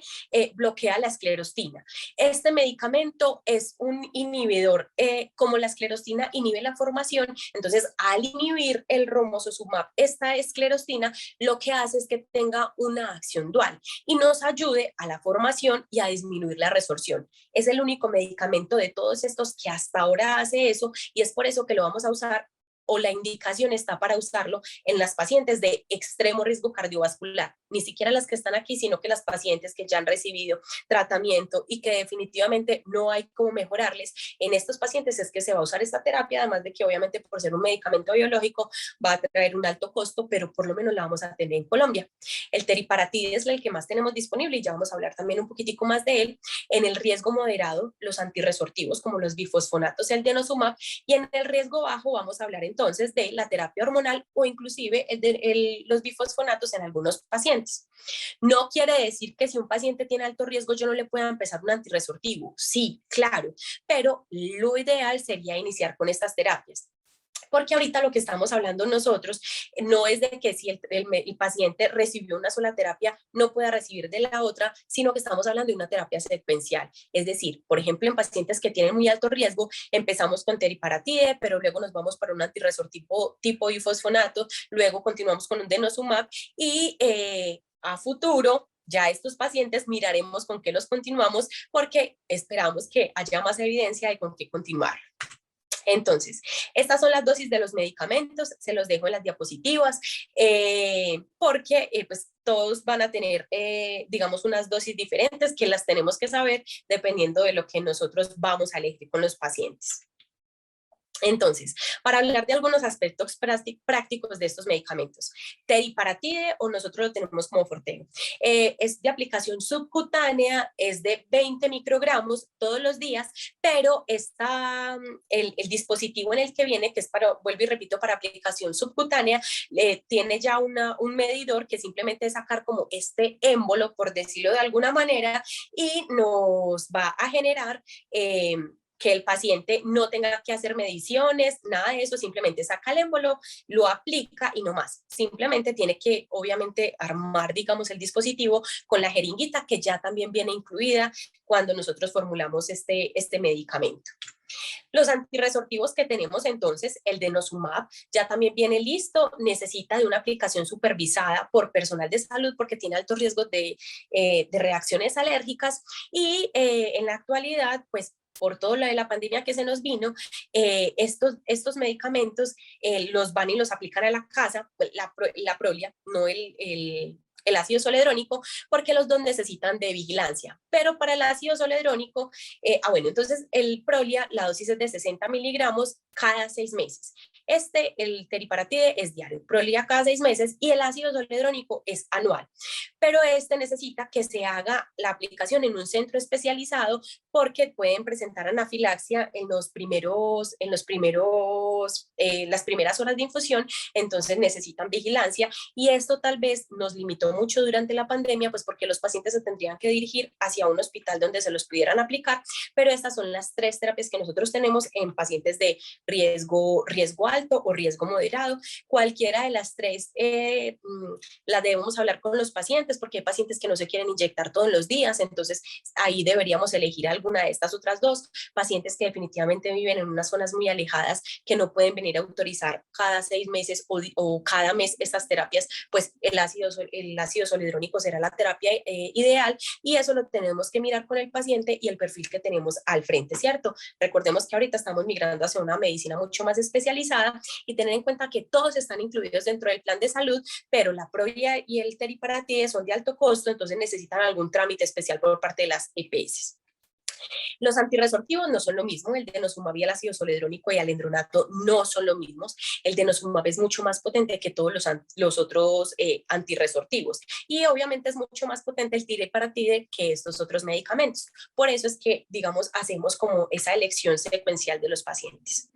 bloquea la esclerostina. Este medicamento es un inhibidor, como la esclerostina inhibe la formación, entonces al inhibir el romosozumab, esta esclerostina lo que hace es que tenga una acción dual y nos ayude a la formación y a disminuir la resorción. Es el único medicamento de todos estos que hasta ahora hace eso, y es por eso que lo vamos a usar, o la indicación está para usarlo en las pacientes de extremo riesgo cardiovascular, ni siquiera las que están aquí, sino que las pacientes que ya han recibido tratamiento y que definitivamente no hay cómo mejorarles. En estos pacientes es que se va a usar esta terapia, además de que obviamente por ser un medicamento biológico va a traer un alto costo, pero por lo menos la vamos a tener en Colombia. El teriparatide es el que más tenemos disponible y ya vamos a hablar también un poquitico más de él. En el riesgo moderado, los antirresortivos como los bifosfonatos y el denosumab, y en el riesgo bajo vamos a hablar entonces de la terapia hormonal o inclusive los bifosfonatos en algunos pacientes. No quiere decir que si un paciente tiene alto riesgo yo no le pueda empezar un antirresortivo. Sí, claro, pero lo ideal sería iniciar con estas terapias. Porque ahorita lo que estamos hablando nosotros no es de que si el paciente recibió una sola terapia no pueda recibir de la otra, sino que estamos hablando de una terapia secuencial. Es decir, por ejemplo, en pacientes que tienen muy alto riesgo, empezamos con teriparatide, pero luego nos vamos para un antirresor tipo bifosfonato, luego continuamos con un denosumab y a futuro ya estos pacientes miraremos con qué los continuamos porque esperamos que haya más evidencia de con qué continuar. Entonces, estas son las dosis de los medicamentos, se los dejo en las diapositivas, porque pues todos van a tener, digamos, unas dosis diferentes que las tenemos que saber dependiendo de lo que nosotros vamos a elegir con los pacientes. Entonces, para hablar de algunos aspectos prácticos de estos medicamentos, teriparatide o nosotros lo tenemos como Forteo, es de aplicación subcutánea, es de 20 microgramos todos los días, pero el dispositivo en el que viene, que es para, vuelvo y repito, para aplicación subcutánea, tiene ya un medidor que simplemente es sacar como este émbolo, por decirlo de alguna manera, y nos va a generar que el paciente no tenga que hacer mediciones, nada de eso, simplemente saca el émbolo, lo aplica y no más. Simplemente tiene que, obviamente, armar, digamos, el dispositivo con la jeringuita que ya también viene incluida cuando nosotros formulamos este medicamento. Los antirresortivos que tenemos entonces, el denosumab ya también viene listo, necesita de una aplicación supervisada por personal de salud porque tiene altos riesgos de reacciones alérgicas y en la actualidad, pues por todo lo de la pandemia que se nos vino, estos medicamentos los van y los aplican a la casa, la Prolia, no el ácido zoledrónico, porque los dos necesitan de vigilancia. Pero para el ácido zoledrónico, bueno, entonces el Prolia, la dosis es de 60 miligramos cada 6 meses. El teriparatide es diario, Prolia cada 6 meses y el ácido zoledrónico es anual. Pero necesita que se haga la aplicación en un centro especializado porque pueden presentar anafilaxia en las primeras horas de infusión, entonces necesitan vigilancia y esto tal vez nos limitó mucho durante la pandemia, pues porque los pacientes se tendrían que dirigir hacia un hospital donde se los pudieran aplicar, pero estas son las 3 terapias que nosotros tenemos en pacientes de riesgo alto o riesgo moderado. Cualquiera de las 3 la debemos hablar con los pacientes porque hay pacientes que no se quieren inyectar todos los días, entonces ahí deberíamos elegir alguna de estas otras 2, pacientes que definitivamente viven en unas zonas muy alejadas que no pueden venir a autorizar cada 6 meses o cada mes estas terapias, pues el ácido zoledrónico será la terapia ideal y eso lo tenemos que mirar con el paciente y el perfil que tenemos al frente, ¿cierto? Recordemos que ahorita estamos migrando hacia una medicina mucho más especializada y tener en cuenta que todos están incluidos dentro del plan de salud, pero la Prolia y el teriparatide son de alto costo, entonces necesitan algún trámite especial por parte de las EPS. Los antirresortivos no son lo mismo, el denosumab y el ácido zoledrónico y alendronato no son lo mismos. El denosumab es mucho más potente que todos los otros antirresortivos y obviamente es mucho más potente el teriparatide que estos otros medicamentos. Por eso es que, digamos, hacemos como esa elección secuencial de los pacientes.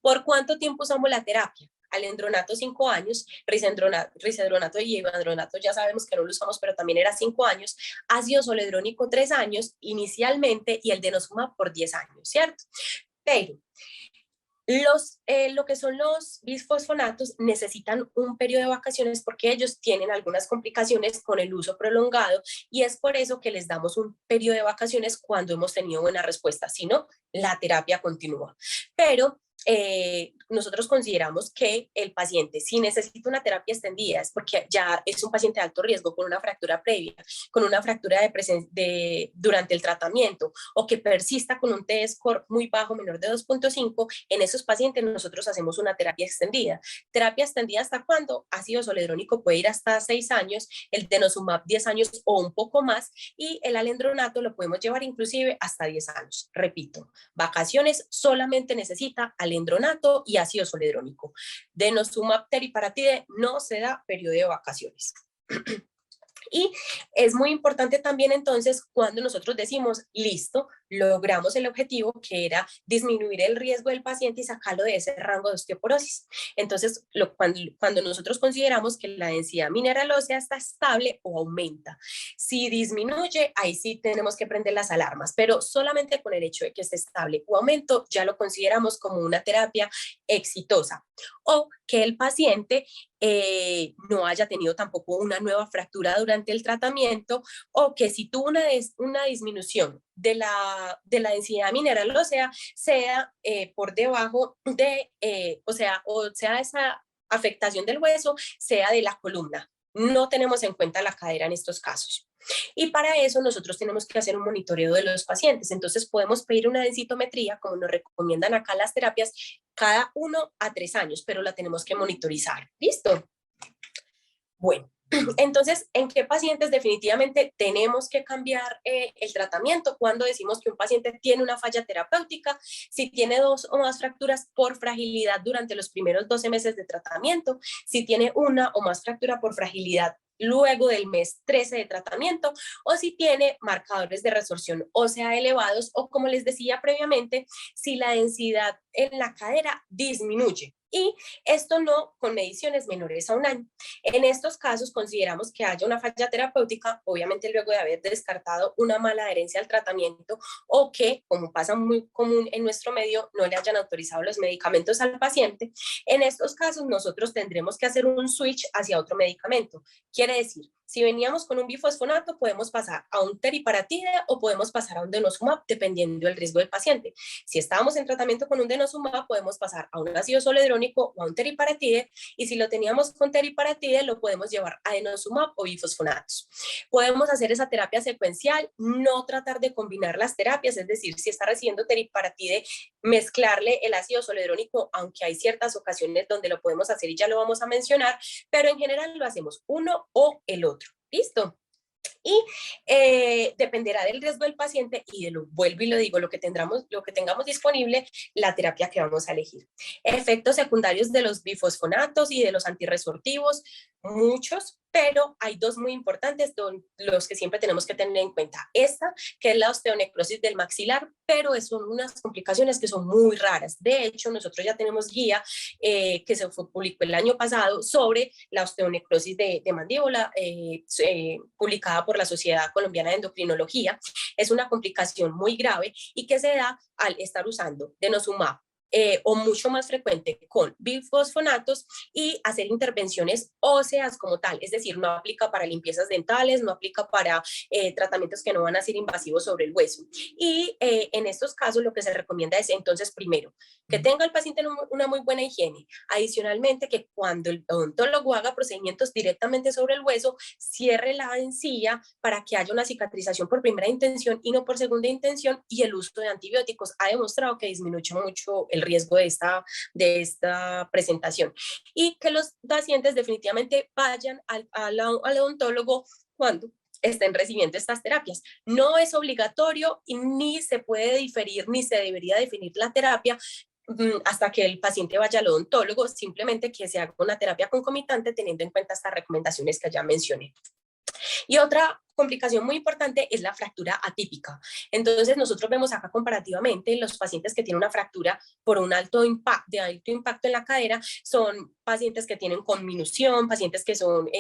¿Por cuánto tiempo usamos la terapia? Alendronato 5 años, risedronato y evandronato ya sabemos que no lo usamos, pero también era 5 años, ácido zoledrónico 3 años inicialmente y el denosumab por 10 años, ¿cierto? Pero lo que son los bisfosfonatos necesitan un periodo de vacaciones porque ellos tienen algunas complicaciones con el uso prolongado y es por eso que les damos un periodo de vacaciones cuando hemos tenido buena respuesta, si no, la terapia continúa. Pero nosotros consideramos que el paciente, si necesita una terapia extendida, es porque ya es un paciente de alto riesgo con una fractura previa, con una fractura durante el tratamiento o que persista con un T-score muy bajo, menor de 2.5, en esos pacientes nosotros hacemos una terapia extendida. ¿Terapia extendida hasta cuándo? Ácido zoledrónico puede ir hasta 6 años, el denosumab 10 años o un poco más y el alendronato lo podemos llevar inclusive hasta 10 años. Repito, vacaciones solamente necesita alendronato y ácido zoledrónico. Denosumab teriparatide no se da periodo de vacaciones. Y es muy importante también entonces cuando nosotros decimos, listo, logramos el objetivo que era disminuir el riesgo del paciente y sacarlo de ese rango de osteoporosis. Entonces, cuando nosotros consideramos que la densidad mineral ósea está estable o aumenta, si disminuye, ahí sí tenemos que prender las alarmas, pero solamente con el hecho de que esté estable o aumento, ya lo consideramos como una terapia exitosa. O que el paciente no haya tenido tampoco una nueva fractura durante el tratamiento, o que si tuvo una disminución de la densidad mineral ósea, sea por debajo de, o sea esa afectación del hueso, sea de la columna. No tenemos en cuenta la cadera en estos casos. Y para eso nosotros tenemos que hacer un monitoreo de los pacientes. Entonces podemos pedir una densitometría, como nos recomiendan acá las terapias, cada 1 a 3 años, pero la tenemos que monitorizar. ¿Listo? Bueno, entonces, ¿en qué pacientes definitivamente tenemos que cambiar el tratamiento? Cuando decimos que un paciente tiene una falla terapéutica, si tiene 2 o más fracturas por fragilidad durante los primeros 12 meses de tratamiento, si tiene 1 o más fractura por fragilidad luego del mes 13 de tratamiento, o si tiene marcadores de resorción ósea elevados, o como les decía previamente, si la densidad en la cadera disminuye. Y esto no con mediciones menores a 1 año. En estos casos consideramos que haya una falla terapéutica, obviamente luego de haber descartado una mala adherencia al tratamiento, o que, como pasa muy común en nuestro medio, no le hayan autorizado los medicamentos al paciente. En estos casos nosotros tendremos que hacer un switch hacia otro medicamento. Quiere decir, si veníamos con un bifosfonato, podemos pasar a un teriparatide o podemos pasar a un denosumab, dependiendo del riesgo del paciente. Si estábamos en tratamiento con un denosumab, podemos pasar a un ácido zoledrónico o a un teriparatide, y si lo teníamos con teriparatide, lo podemos llevar a denosumab o bifosfonatos. Podemos hacer esa terapia secuencial, no tratar de combinar las terapias, es decir, si está recibiendo teriparatide, mezclarle el ácido zoledrónico, aunque hay ciertas ocasiones donde lo podemos hacer y ya lo vamos a mencionar, pero en general lo hacemos uno o el otro. ¿Listo? Y dependerá del riesgo del paciente y de lo, vuelvo y lo digo, lo que tengamos disponible, la terapia que vamos a elegir. Efectos secundarios de los bifosfonatos y de los antirresortivos, muchos, pero hay 2 muy importantes, los que siempre tenemos que tener en cuenta. Esta, que es la osteonecrosis del maxilar, pero son unas complicaciones que son muy raras. De hecho, nosotros ya tenemos guía que se publicó el año pasado sobre la osteonecrosis de mandíbula, publicada por la Sociedad Colombiana de Endocrinología. Es una complicación muy grave y que se da al estar usando denosumab, o mucho más frecuente con bifosfonatos, y hacer intervenciones óseas como tal, es decir, no aplica para limpiezas dentales, no aplica para tratamientos que no van a ser invasivos sobre el hueso. Y en estos casos lo que se recomienda es entonces primero que tenga el paciente una muy buena higiene, adicionalmente que cuando el odontólogo haga procedimientos directamente sobre el hueso, cierre la encía para que haya una cicatrización por primera intención y no por segunda intención, y el uso de antibióticos ha demostrado que disminuye mucho el riesgo de esta presentación, y que los pacientes definitivamente vayan al odontólogo cuando estén recibiendo estas terapias. No es obligatorio y ni se puede diferir, ni se debería definir la terapia hasta que el paciente vaya al odontólogo, simplemente que se haga una terapia concomitante teniendo en cuenta estas recomendaciones que ya mencioné. Y otra complicación muy importante es la fractura atípica. Entonces nosotros vemos acá comparativamente los pacientes que tienen una fractura por un alto impacto en la cadera, son pacientes que tienen conminución, pacientes que son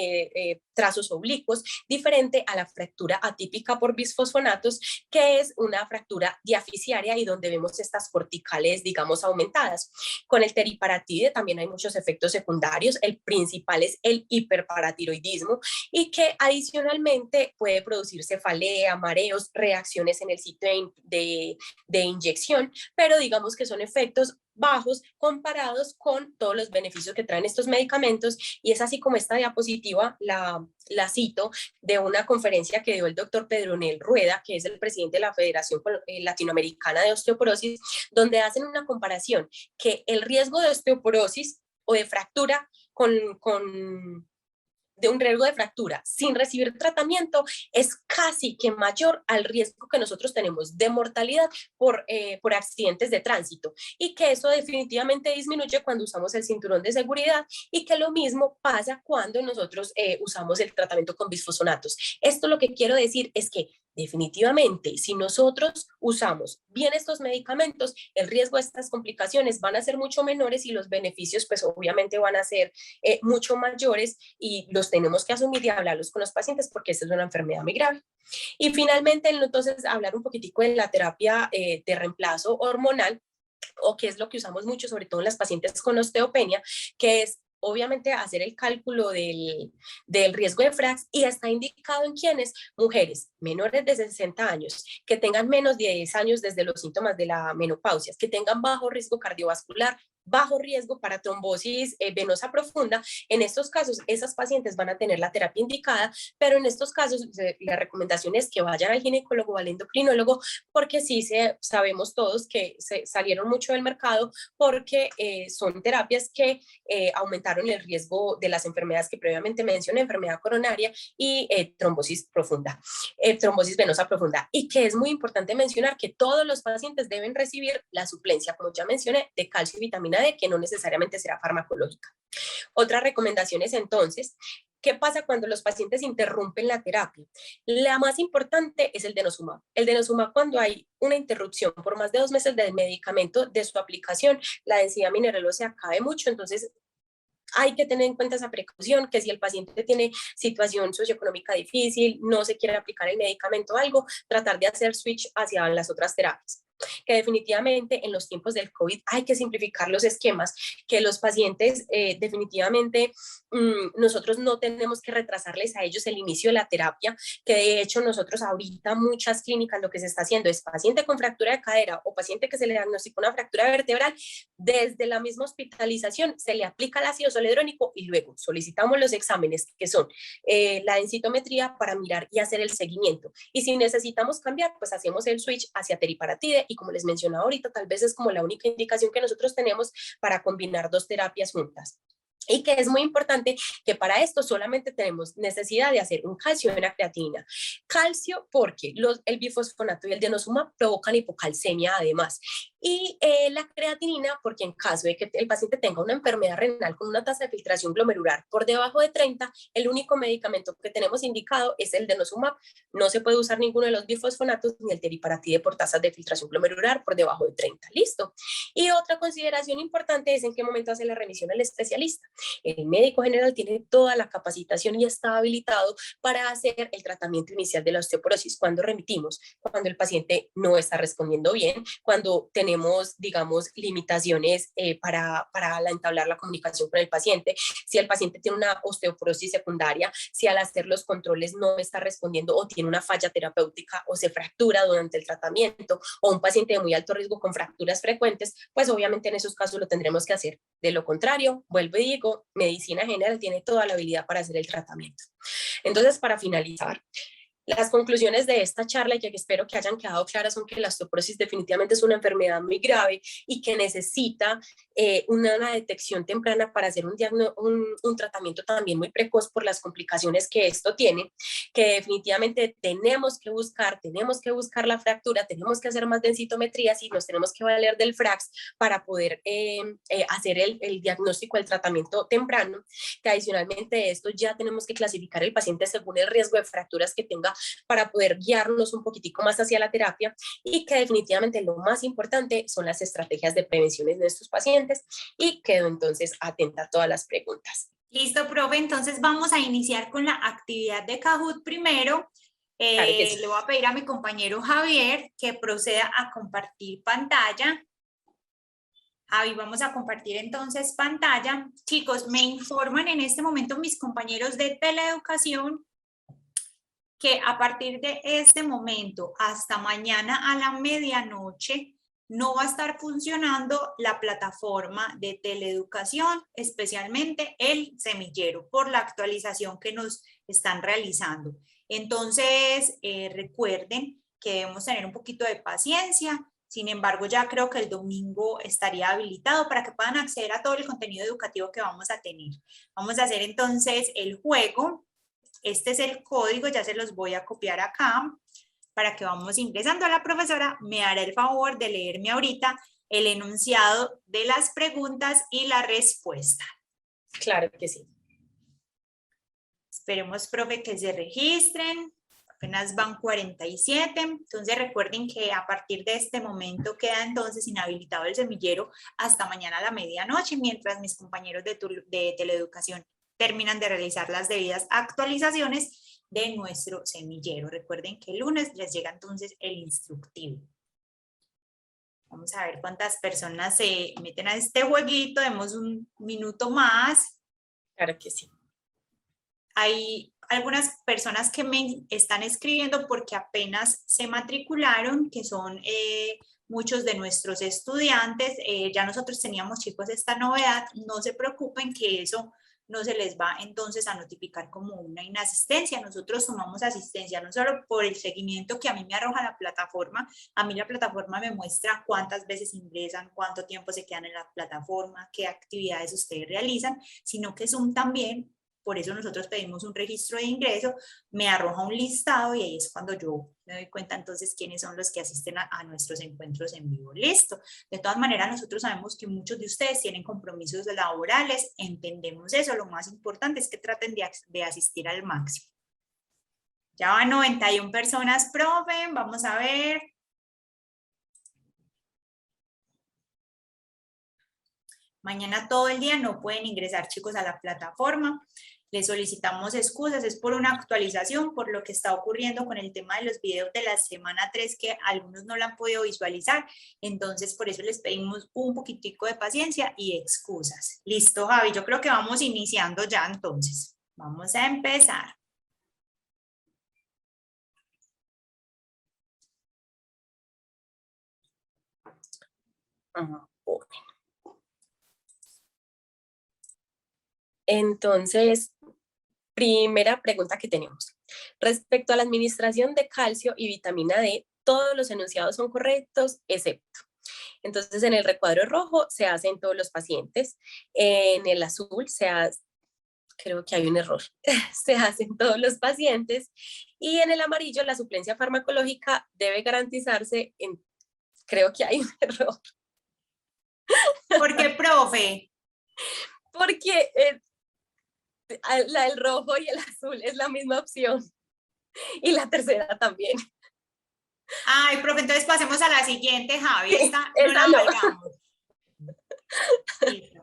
trazos oblicuos, diferente a la fractura atípica por bisfosfonatos, que es una fractura diafisiaria y donde vemos estas corticales, digamos, aumentadas. Con el teriparatide también hay muchos efectos secundarios, el principal es el hiperparatiroidismo, y que adicionalmente puede producir cefalea, mareos, reacciones en el sitio de inyección, pero digamos que son efectos bajos comparados con todos los beneficios que traen estos medicamentos. Y es así como esta diapositiva la cito de una conferencia que dio el doctor Pedronel Rueda, que es el presidente de la Federación Latinoamericana de Osteoporosis, donde hacen una comparación que el riesgo de osteoporosis o de fractura con de un riesgo de fractura sin recibir tratamiento es casi que mayor al riesgo que nosotros tenemos de mortalidad por accidentes de tránsito, y que eso definitivamente disminuye cuando usamos el cinturón de seguridad, y que lo mismo pasa cuando nosotros usamos el tratamiento con bisfosfonatos. Esto lo que quiero decir es que definitivamente, si nosotros usamos bien estos medicamentos, el riesgo de estas complicaciones van a ser mucho menores y los beneficios pues obviamente van a ser mucho mayores, y los tenemos que asumir y hablarlos con los pacientes porque esta es una enfermedad muy grave. Y finalmente, entonces, hablar un poquitico de la terapia de reemplazo hormonal, o que es lo que usamos mucho, sobre todo en las pacientes con osteopenia, que es obviamente hacer el cálculo del riesgo de FRAX, y está indicado en quienes, mujeres menores de 60 años, que tengan menos de 10 años desde los síntomas de la menopausia, que tengan bajo riesgo cardiovascular, bajo riesgo para trombosis venosa profunda. En estos casos, esas pacientes van a tener la terapia indicada, pero en estos casos la recomendación es que vayan al ginecólogo o al endocrinólogo, porque sí sabemos todos que se salieron mucho del mercado porque son terapias que aumentaron el riesgo de las enfermedades que previamente mencioné, enfermedad coronaria y trombosis profunda, trombosis venosa profunda. Y que es muy importante mencionar que todos los pacientes deben recibir la suplencia, como ya mencioné, de calcio y vitamina D, que no necesariamente será farmacológica. Otras recomendaciones entonces: ¿qué pasa cuando los pacientes interrumpen la terapia? La más importante es el denosumab. El denosumab, cuando hay una interrupción por más de 2 meses del medicamento, de su aplicación, la densidad mineral ósea cae mucho, entonces hay que tener en cuenta esa precaución, que si el paciente tiene situación socioeconómica difícil, no se quiere aplicar el medicamento o algo, tratar de hacer switch hacia las otras terapias. Que definitivamente en los tiempos del COVID hay que simplificar los esquemas, que los pacientes definitivamente nosotros no tenemos que retrasarles a ellos el inicio de la terapia, que de hecho nosotros ahorita muchas clínicas lo que se está haciendo es paciente con fractura de cadera o paciente que se le diagnosticó una fractura vertebral, desde la misma hospitalización se le aplica el ácido zoledrónico y luego solicitamos los exámenes que son la densitometría para mirar y hacer el seguimiento, y si necesitamos cambiar pues hacemos el switch hacia teriparatide, y como les mencionaba ahorita, tal vez es como la única indicación que nosotros tenemos para combinar 2 terapias juntas. Y que es muy importante que para esto solamente tenemos necesidad de hacer un calcio y una creatinina. Calcio porque el bifosfonato y el denosumab provocan hipocalcemia además. Y la creatinina porque en caso de que el paciente tenga una enfermedad renal con una tasa de filtración glomerular por debajo de 30, el único medicamento que tenemos indicado es el denosumab. No se puede usar ninguno de los bifosfonatos ni el teriparatide por tasas de filtración glomerular por debajo de 30. ¿Listo? Y otra consideración importante es en qué momento hace la remisión el especialista. El médico general tiene toda la capacitación y está habilitado para hacer el tratamiento inicial de la osteoporosis. Cuando remitimos, cuando el paciente no está respondiendo bien, cuando tenemos, digamos, limitaciones para entablar la comunicación con el paciente, si el paciente tiene una osteoporosis secundaria, si al hacer los controles no está respondiendo o tiene una falla terapéutica o se fractura durante el tratamiento, o un paciente de muy alto riesgo con fracturas frecuentes, pues obviamente en esos casos lo tendremos que hacer. De lo contrario, vuelvo y digo, medicina general tiene toda la habilidad para hacer el tratamiento. Entonces, para finalizar, las conclusiones de esta charla, y que espero que hayan quedado claras, son que la osteoporosis definitivamente es una enfermedad muy grave y que necesita una detección temprana para hacer un tratamiento también muy precoz por las complicaciones que esto tiene, que definitivamente tenemos que buscar la fractura, tenemos que hacer más densitometrías y nos tenemos que valer del FRAX para poder hacer el diagnóstico, el tratamiento temprano, que adicionalmente de esto ya tenemos que clasificar el paciente según el riesgo de fracturas que tenga para poder guiarnos un poquitico más hacia la terapia, y que definitivamente lo más importante son las estrategias de prevención en estos pacientes, y quedo entonces atenta a todas las preguntas. Listo, profe, entonces vamos a iniciar con la actividad de Kahoot primero. Claro que sí. Le voy a pedir a mi compañero Javier que proceda a compartir pantalla. Javi, vamos a compartir entonces pantalla. Chicos, me informan en este momento mis compañeros de teleeducación que a partir de este momento hasta mañana a la medianoche no va a estar funcionando la plataforma de teleeducación, especialmente el semillero, por la actualización que nos están realizando. Entonces, recuerden que debemos tener un poquito de paciencia. Sin embargo, ya creo que el domingo estaría habilitado para que puedan acceder a todo el contenido educativo que vamos a tener. Vamos a hacer entonces el juego. Este es el código, ya se los voy a copiar acá para que vamos ingresando. La profesora me hará el favor de leerme ahorita el enunciado de las preguntas y la respuesta. Claro que sí. Esperemos, profe, que se registren. Apenas van 47. Entonces recuerden que a partir de este momento queda entonces inhabilitado el semillero hasta mañana a la medianoche, mientras mis compañeros de teleeducación terminan de realizar las debidas actualizaciones de nuestro semillero. Recuerden que el lunes les llega entonces el instructivo. Vamos a ver cuántas personas se meten a este jueguito. Demos un minuto más. Claro que sí. Hay algunas personas que me están escribiendo porque apenas se matricularon, que son muchos de nuestros estudiantes. Ya nosotros teníamos, chicos, esta novedad. No se preocupen que eso no se les va entonces a notificar como una inasistencia. Nosotros tomamos asistencia no solo por el seguimiento que a mí me arroja la plataforma. A mí la plataforma me muestra cuántas veces ingresan, cuánto tiempo se quedan en la plataforma, qué actividades ustedes realizan, sino que Zoom también, por eso nosotros pedimos un registro de ingreso, me arroja un listado y ahí es cuando yo me doy cuenta entonces quiénes son los que asisten a nuestros encuentros en vivo. Listo. De todas maneras, nosotros sabemos que muchos de ustedes tienen compromisos laborales, entendemos eso. Lo más importante es que traten de asistir al máximo. Ya van 91 personas, profe. Vamos a ver. Mañana todo el día no pueden ingresar, chicos, a la plataforma. Les solicitamos excusas, es por una actualización, por lo que está ocurriendo con el tema de los videos de la semana 3, que algunos no la han podido visualizar. Entonces, por eso les pedimos un poquitico de paciencia y excusas. Listo, Javi, yo creo que vamos iniciando ya entonces. Vamos a empezar. Entonces, primera pregunta que tenemos. Respecto a la administración de calcio y vitamina D, todos los enunciados son correctos, excepto. Entonces, en el recuadro rojo se hace en todos los pacientes, en el azul se hace, creo que hay un error, se hace en todos los pacientes, y en el amarillo la suplencia farmacológica debe garantizarse en, creo que hay un error. ¿Por qué, profe? Porque el rojo y el azul es la misma opción, y la tercera también. Ay, profe, entonces pasemos a la siguiente, Javi. Esta no Esa la no. valgamos. Listo.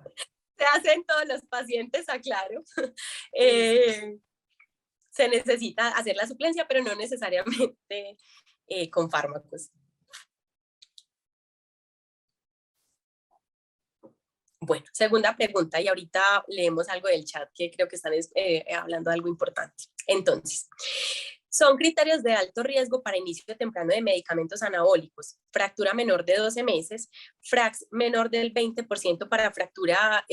Se hace en todos los pacientes, aclaro. Se necesita hacer la suplencia, pero no necesariamente con fármacos. Bueno, segunda pregunta, y ahorita leemos algo del chat que creo que están hablando de algo importante. Entonces, son criterios de alto riesgo para inicio temprano de medicamentos anabólicos: fractura menor de 12 meses, FRAX menor del 20% para fractura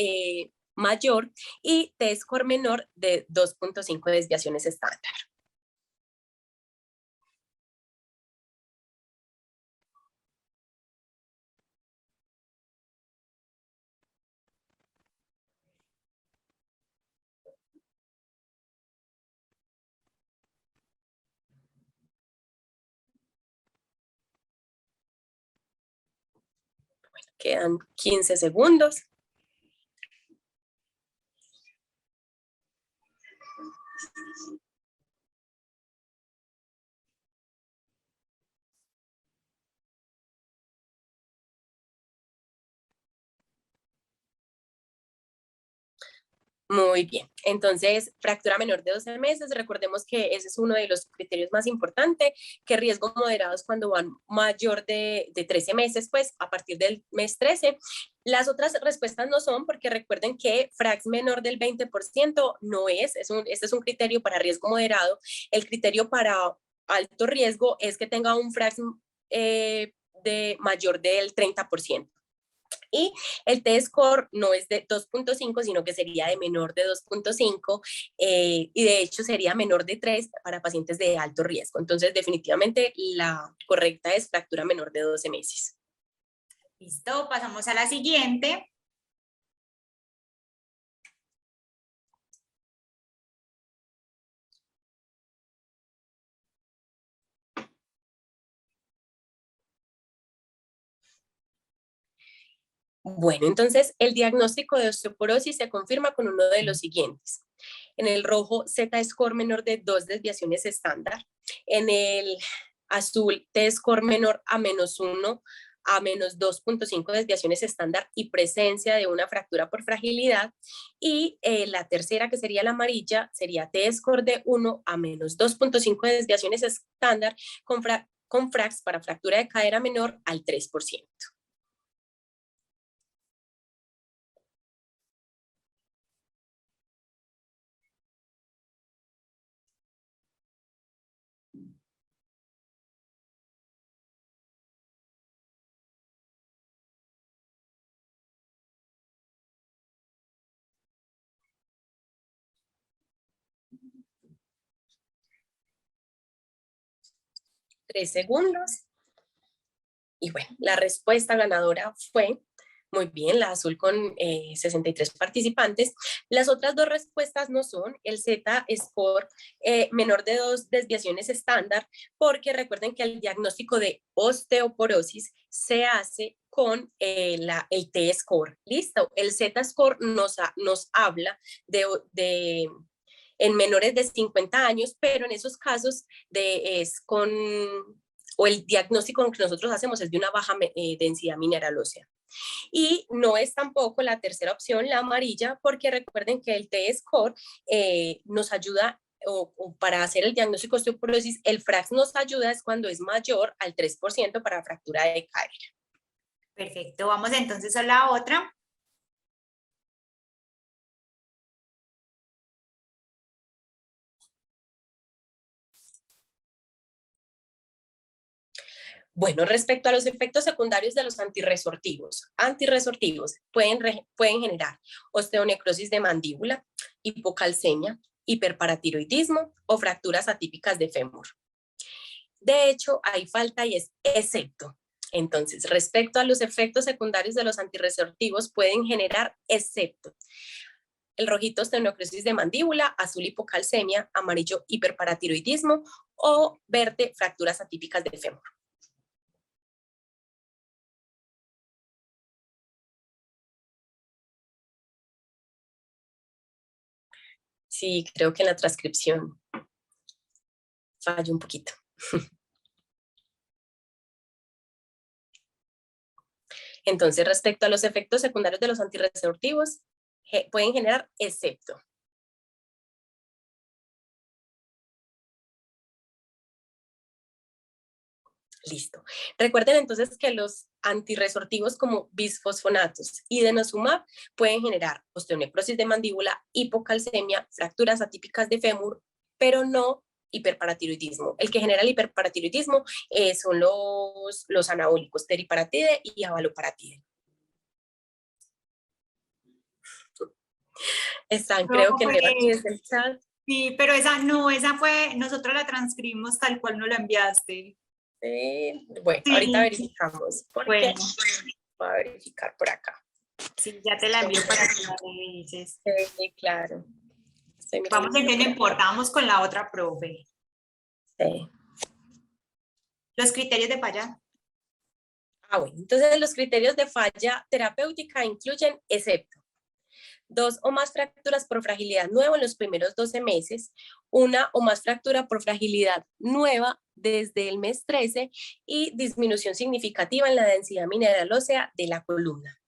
mayor y T-score menor de 2.5 desviaciones estándar. Bueno, quedan 15 segundos. Muy bien, entonces fractura menor de 12 meses, recordemos que ese es uno de los criterios más importantes, que riesgo moderado es cuando van mayor de 13 meses, pues a partir del mes 13. Las otras respuestas no son, porque recuerden que FRAX menor del 20% no este es un criterio para riesgo moderado. El criterio para alto riesgo es que tenga un FRAX de mayor del 30%. Y el T-score no es de 2.5, sino que sería de menor de 2.5 y de hecho sería menor de 3 para pacientes de alto riesgo. Entonces, definitivamente la correcta es fractura menor de 12 meses. Listo, pasamos a la siguiente. Bueno, entonces el diagnóstico de osteoporosis se confirma con uno de los siguientes. En el rojo, Z-score menor de 2 desviaciones estándar. En el azul, T-score menor a -1 a -2.5 desviaciones estándar y presencia de una fractura por fragilidad. Y la tercera, que sería la amarilla, sería T-score de 1 a -2.5 desviaciones estándar con fracs para fractura de cadera menor al 3%. Tres segundos. Y bueno, la respuesta ganadora fue, muy bien, la azul con 63 participantes. Las otras dos respuestas no son el Z-score menor de 2 desviaciones estándar, porque recuerden que el diagnóstico de osteoporosis se hace con el T-score. Listo, el Z-score nos habla de en menores de 50 años, pero en esos casos es con o el diagnóstico que nosotros hacemos es de una baja densidad mineral ósea. Y no es tampoco la tercera opción, la amarilla, porque recuerden que el T-score nos ayuda o para hacer el diagnóstico de osteoporosis, el FRAX nos ayuda es cuando es mayor al 3% para fractura de cadera. Perfecto, vamos entonces a la otra. Bueno, respecto a los efectos secundarios de los antirresortivos pueden generar osteonecrosis de mandíbula, hipocalcemia, hiperparatiroidismo o fracturas atípicas de fémur. De hecho, hay falta y es excepto. Entonces, respecto a los efectos secundarios de los antirresortivos, pueden generar excepto. El rojito, osteonecrosis de mandíbula, azul, hipocalcemia, amarillo, hiperparatiroidismo o verde, fracturas atípicas de fémur. Sí, creo que en la transcripción falló un poquito. Entonces, respecto a los efectos secundarios de los antirresortivos, pueden generar excepto. Listo. Recuerden entonces que los antirresortivos como bisfosfonatos y denosumab pueden generar osteonecrosis de mandíbula, hipocalcemia, fracturas atípicas de fémur, pero no hiperparatiroidismo. El que genera el hiperparatiroidismo son los anabólicos, teriparatide y abaloparatide. Están, creo que enviaron aquí desde el chat. Sí, pero esa no, esa fue, nosotros la transcribimos tal cual no la enviaste. Bueno, Sí. ahorita verificamos. Bueno. Voy a verificar por acá. Sí, ya te la envío para que la revises. Sí, claro. Vamos a ver, no importa, vamos con la otra profe. Sí. Los criterios de falla. Bueno, entonces los criterios de falla terapéutica incluyen excepto 2 o más fracturas por fragilidad nueva en los primeros 12 meses, 1 o más fractura por fragilidad nueva desde el mes 13 y disminución significativa en la densidad mineral ósea de la columna.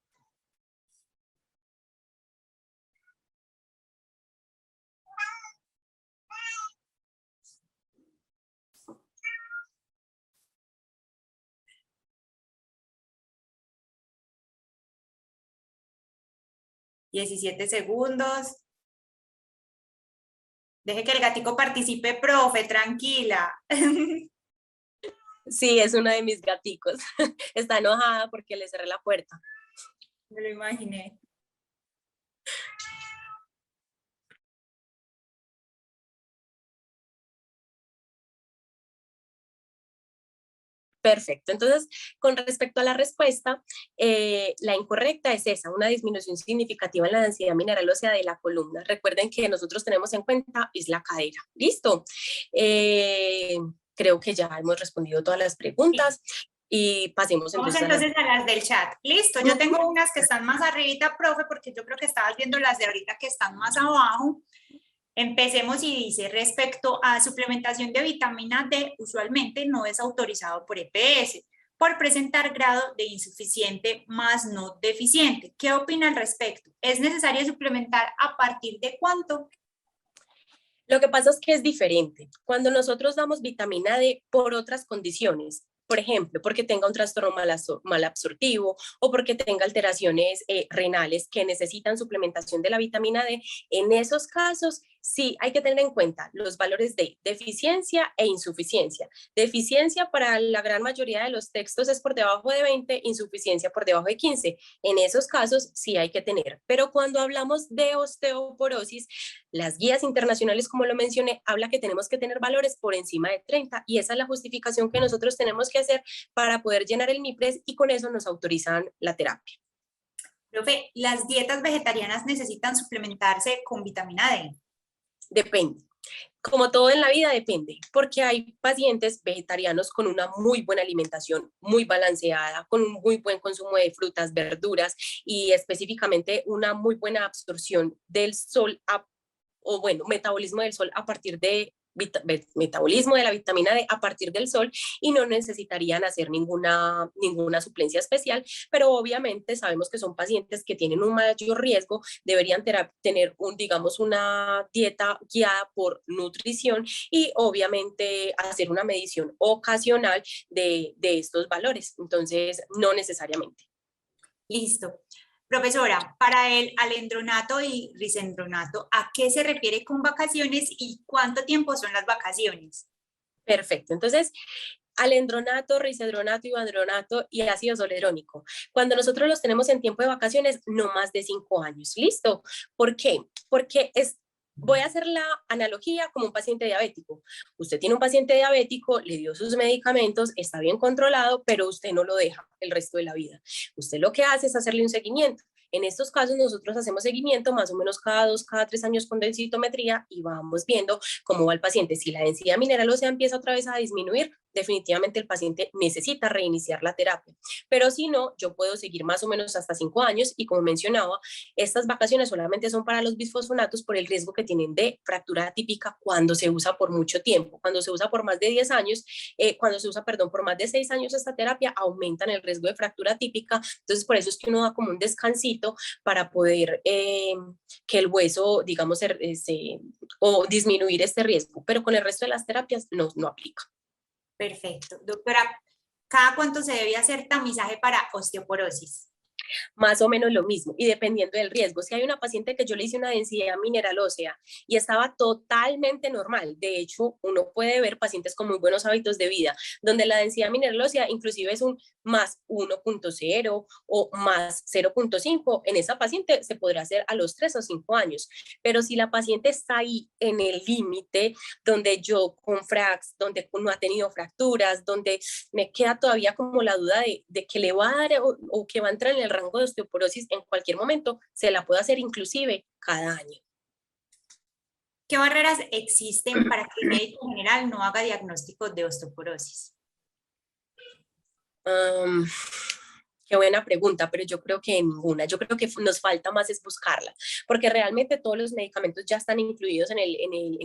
$17 segundos. Deje que el gatico participe, profe, tranquila. Sí, es uno de mis gaticos. Está enojada porque le cerré la puerta. Me lo imaginé. Perfecto. Entonces, con respecto a la respuesta, la incorrecta es esa, una disminución significativa en la densidad mineral ósea de la columna. Recuerden que nosotros tenemos en cuenta es la cadera. ¿Listo? Creo que ya hemos respondido todas las preguntas y pasemos Vamos entonces a las... entonces a las del chat. Listo, yo tengo unas que están más arribita, profe, porque yo creo que estabas viendo las de ahorita que están más abajo. Empecemos y dice, respecto a suplementación de vitamina D, usualmente no es autorizado por EPS por presentar grado de insuficiente más no deficiente. ¿Qué opina al respecto? ¿Es necesario suplementar a partir de cuánto? Lo que pasa es que es diferente. Cuando nosotros damos vitamina D por otras condiciones, por ejemplo, porque tenga un trastorno malabsortivo o porque tenga alteraciones renales que necesitan suplementación de la vitamina D, en esos casos sí hay que tener en cuenta los valores de deficiencia e insuficiencia. Deficiencia para la gran mayoría de los textos es por debajo de 20, insuficiencia por debajo de 15. En esos casos sí hay que tener. Pero cuando hablamos de osteoporosis, las guías internacionales, como lo mencioné, habla que tenemos que tener valores por encima de 30 y esa es la justificación que nosotros tenemos que hacer para poder llenar el MIPRES y con eso nos autorizan la terapia. Profe, ¿las dietas vegetarianas necesitan suplementarse con vitamina D? Depende. Como todo en la vida depende, porque hay pacientes vegetarianos con una muy buena alimentación, muy balanceada, con un muy buen consumo de frutas, verduras y específicamente una muy buena absorción del sol o bueno, metabolismo del sol a partir de metabolismo de la vitamina D a partir del sol y no necesitarían hacer ninguna suplencia especial, pero obviamente sabemos que son pacientes que tienen un mayor riesgo, deberían tener digamos, una dieta guiada por nutrición y obviamente hacer una medición ocasional de estos valores, entonces no necesariamente. Listo. Profesora, para el alendronato y risendronato, ¿a qué se refiere con vacaciones y cuánto tiempo son las vacaciones? Perfecto. Entonces, alendronato, risedronato, ivandronato y ácido zoledrónico. Cuando nosotros los tenemos en tiempo de vacaciones, no más de 5 años. ¿Listo? ¿Por qué? Porque voy a hacer la analogía como un paciente diabético. Usted tiene un paciente diabético, le dio sus medicamentos, está bien controlado, pero usted no lo deja el resto de la vida. Usted lo que hace es hacerle un seguimiento. En estos casos nosotros hacemos seguimiento más o menos cada 2, cada 3 años con densitometría y vamos viendo cómo va el paciente. Si la densidad mineral ósea empieza otra vez a disminuir, definitivamente el paciente necesita reiniciar la terapia. Pero si no, yo puedo seguir más o menos hasta 5 años y como mencionaba, estas vacaciones solamente son para los bisfosfonatos por el riesgo que tienen de fractura atípica cuando se usa por mucho tiempo. Cuando se usa por más de 10 años, cuando se usa, perdón, por más de 6 años esta terapia, aumentan el riesgo de fractura atípica. Entonces, por eso es que uno da como un descansito para poder que el hueso, digamos, o disminuir este riesgo, pero con el resto de las terapias no aplica. Perfecto. Doctora, ¿cada cuánto se debe hacer tamizaje para osteoporosis? Más o menos lo mismo y dependiendo del riesgo. Si hay una paciente que yo le hice una densidad mineral ósea y estaba totalmente normal, de hecho uno puede ver pacientes con muy buenos hábitos de vida, donde la densidad mineral ósea inclusive es un más 1.0 o más 0.5, en esa paciente se podrá hacer a los 3 o 5 años, pero si la paciente está ahí en el límite, donde yo con frax, donde no ha tenido fracturas, donde me queda todavía como la duda de que le va a dar o que va a entrar en el rango de osteoporosis en cualquier momento, se la puede hacer inclusive cada año. ¿Qué barreras existen para que el médico general no haga diagnósticos de osteoporosis? Qué buena pregunta, pero yo creo que ninguna. Yo creo que nos falta más es buscarla, porque realmente todos los medicamentos ya están incluidos en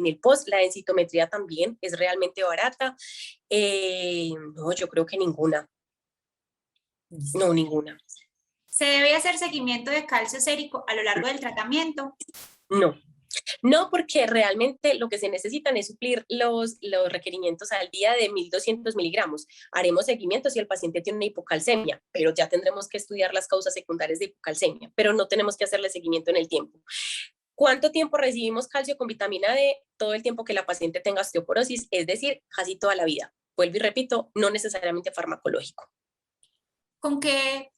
el post. La densitometría también es realmente barata. No, yo creo que ninguna. No, ninguna. ¿Se debe hacer seguimiento de calcio sérico a lo largo del tratamiento? No. No, porque realmente lo que se necesitan es suplir los requerimientos al día de 1.200 miligramos. Haremos seguimiento si el paciente tiene una hipocalcemia, pero ya tendremos que estudiar las causas secundarias de hipocalcemia, pero no tenemos que hacerle seguimiento en el tiempo. ¿Cuánto tiempo recibimos calcio con vitamina D? Todo el tiempo que la paciente tenga osteoporosis, es decir, casi toda la vida. Vuelvo y repito, no necesariamente farmacológico. ¿Con qué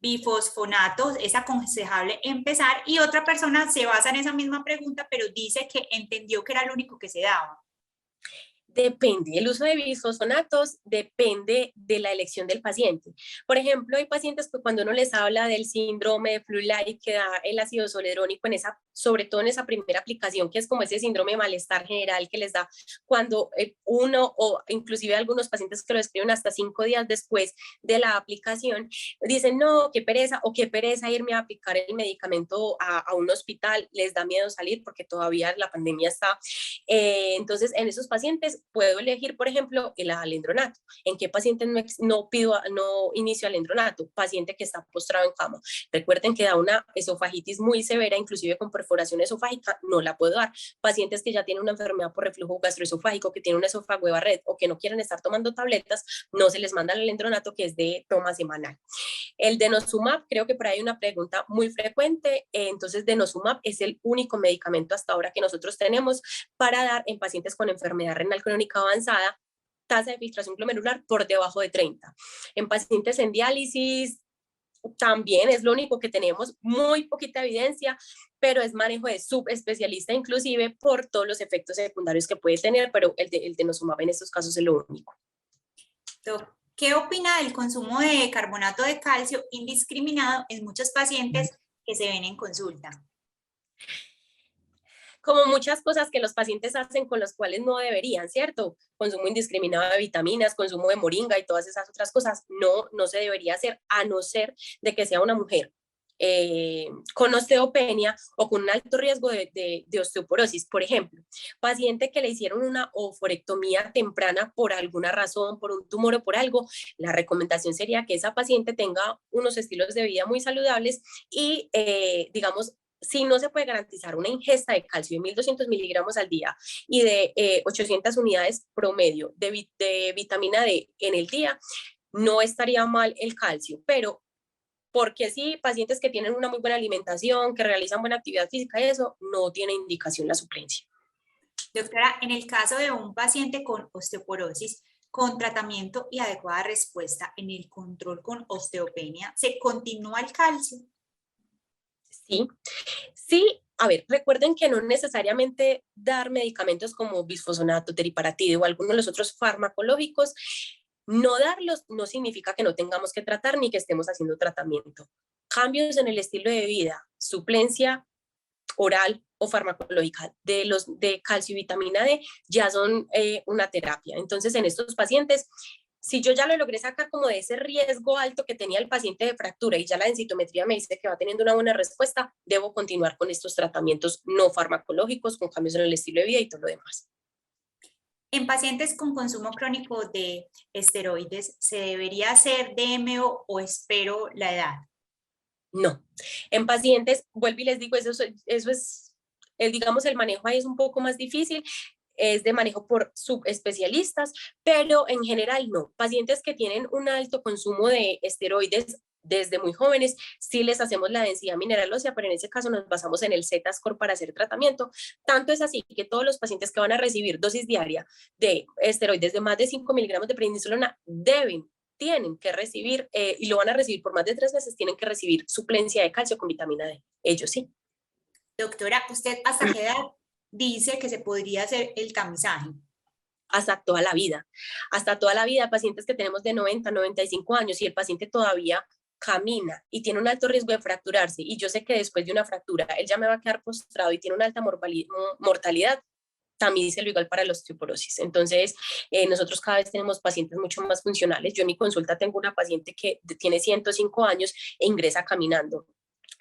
bifosfonatos es aconsejable empezar? Y otra persona se basa en esa misma pregunta, pero dice que entendió que era el único que se daba. Depende, el uso de bisfosfonatos depende de la elección del paciente. Por ejemplo, hay pacientes que cuando uno les habla del síndrome de Flu-Like que da el ácido zoledrónico en esa, sobre todo en esa primera aplicación, que es como ese síndrome de malestar general que les da cuando uno o inclusive algunos pacientes que lo escriben hasta 5 días después de la aplicación, dicen, no, qué pereza irme a aplicar el medicamento a un hospital, les da miedo salir porque todavía la pandemia está. Entonces, en esos pacientes puedo elegir, por ejemplo, el alendronato. ¿En qué paciente no inicio alendronato? Paciente que está postrado en cama. Recuerden que da una esofagitis muy severa, inclusive con perforación esofágica, no la puedo dar. Pacientes que ya tienen una enfermedad por reflujo gastroesofágico, que tienen un esófago de Barrett o que no quieren estar tomando tabletas, no se les manda el alendronato, que es de toma semanal. El denosumab, creo que por ahí hay una pregunta muy frecuente, entonces denosumab es el único medicamento hasta ahora que nosotros tenemos para dar en pacientes con enfermedad renal crónica avanzada, tasa de filtración glomerular por debajo de 30. En pacientes en diálisis también es lo único que tenemos, muy poquita evidencia, pero es manejo de subespecialista inclusive por todos los efectos secundarios que puede tener, pero el denosumab en estos casos es lo único. ¿Qué opina del consumo de carbonato de calcio indiscriminado en muchos pacientes que se ven en consulta? Como muchas cosas que los pacientes hacen con los cuales no deberían, ¿cierto? Consumo indiscriminado de vitaminas, consumo de moringa y todas esas otras cosas, no se debería hacer, a no ser de que sea una mujer con osteopenia o con un alto riesgo de osteoporosis. Por ejemplo, paciente que le hicieron una oforectomía temprana por alguna razón, por un tumor o por algo, la recomendación sería que esa paciente tenga unos estilos de vida muy saludables y, digamos, si no se puede garantizar una ingesta de calcio de 1.200 miligramos al día y de 800 unidades promedio de vitamina D en el día, no estaría mal el calcio, pero porque sí, pacientes que tienen una muy buena alimentación, que realizan buena actividad física, eso no tiene indicación la suplencia. Doctora, en el caso de un paciente con osteoporosis, con tratamiento y adecuada respuesta en el control con osteopenia, ¿se continúa el calcio? Sí, a ver, recuerden que no necesariamente dar medicamentos como bisfosfonato, teriparatide o algunos de los otros farmacológicos, no darlos no significa que no tengamos que tratar ni que estemos haciendo tratamiento. Cambios en el estilo de vida, suplencia oral o farmacológica de calcio y vitamina D ya son una terapia. Entonces, en estos pacientes, si yo ya lo logré sacar como de ese riesgo alto que tenía el paciente de fractura y ya la densitometría me dice que va teniendo una buena respuesta, debo continuar con estos tratamientos no farmacológicos, con cambios en el estilo de vida y todo lo demás. En pacientes con consumo crónico de esteroides, ¿se debería hacer DMO o espero la edad? No. En pacientes, vuelvo y les digo, eso es digamos, el manejo ahí es un poco más difícil, es de manejo por subespecialistas, pero en general no. Pacientes que tienen un alto consumo de esteroides desde muy jóvenes, sí les hacemos la densidad mineral ósea, pero en ese caso nos basamos en el Z-score para hacer tratamiento. Tanto es así que todos los pacientes que van a recibir dosis diaria de esteroides de más de 5 miligramos de prednisolona tienen que recibir, y lo van a recibir por más de 3 meses, tienen que recibir suplencia de calcio con vitamina D. Ellos sí. Doctora, ¿usted hasta qué edad dice que se podría hacer el tamizaje? Hasta toda la vida, pacientes que tenemos de 90, 95 años y el paciente todavía camina y tiene un alto riesgo de fracturarse y yo sé que después de una fractura él ya me va a quedar postrado y tiene una alta mortalidad, también se lo igual para la osteoporosis. Entonces, nosotros cada vez tenemos pacientes mucho más funcionales. Yo en mi consulta tengo una paciente que tiene 105 años e ingresa caminando.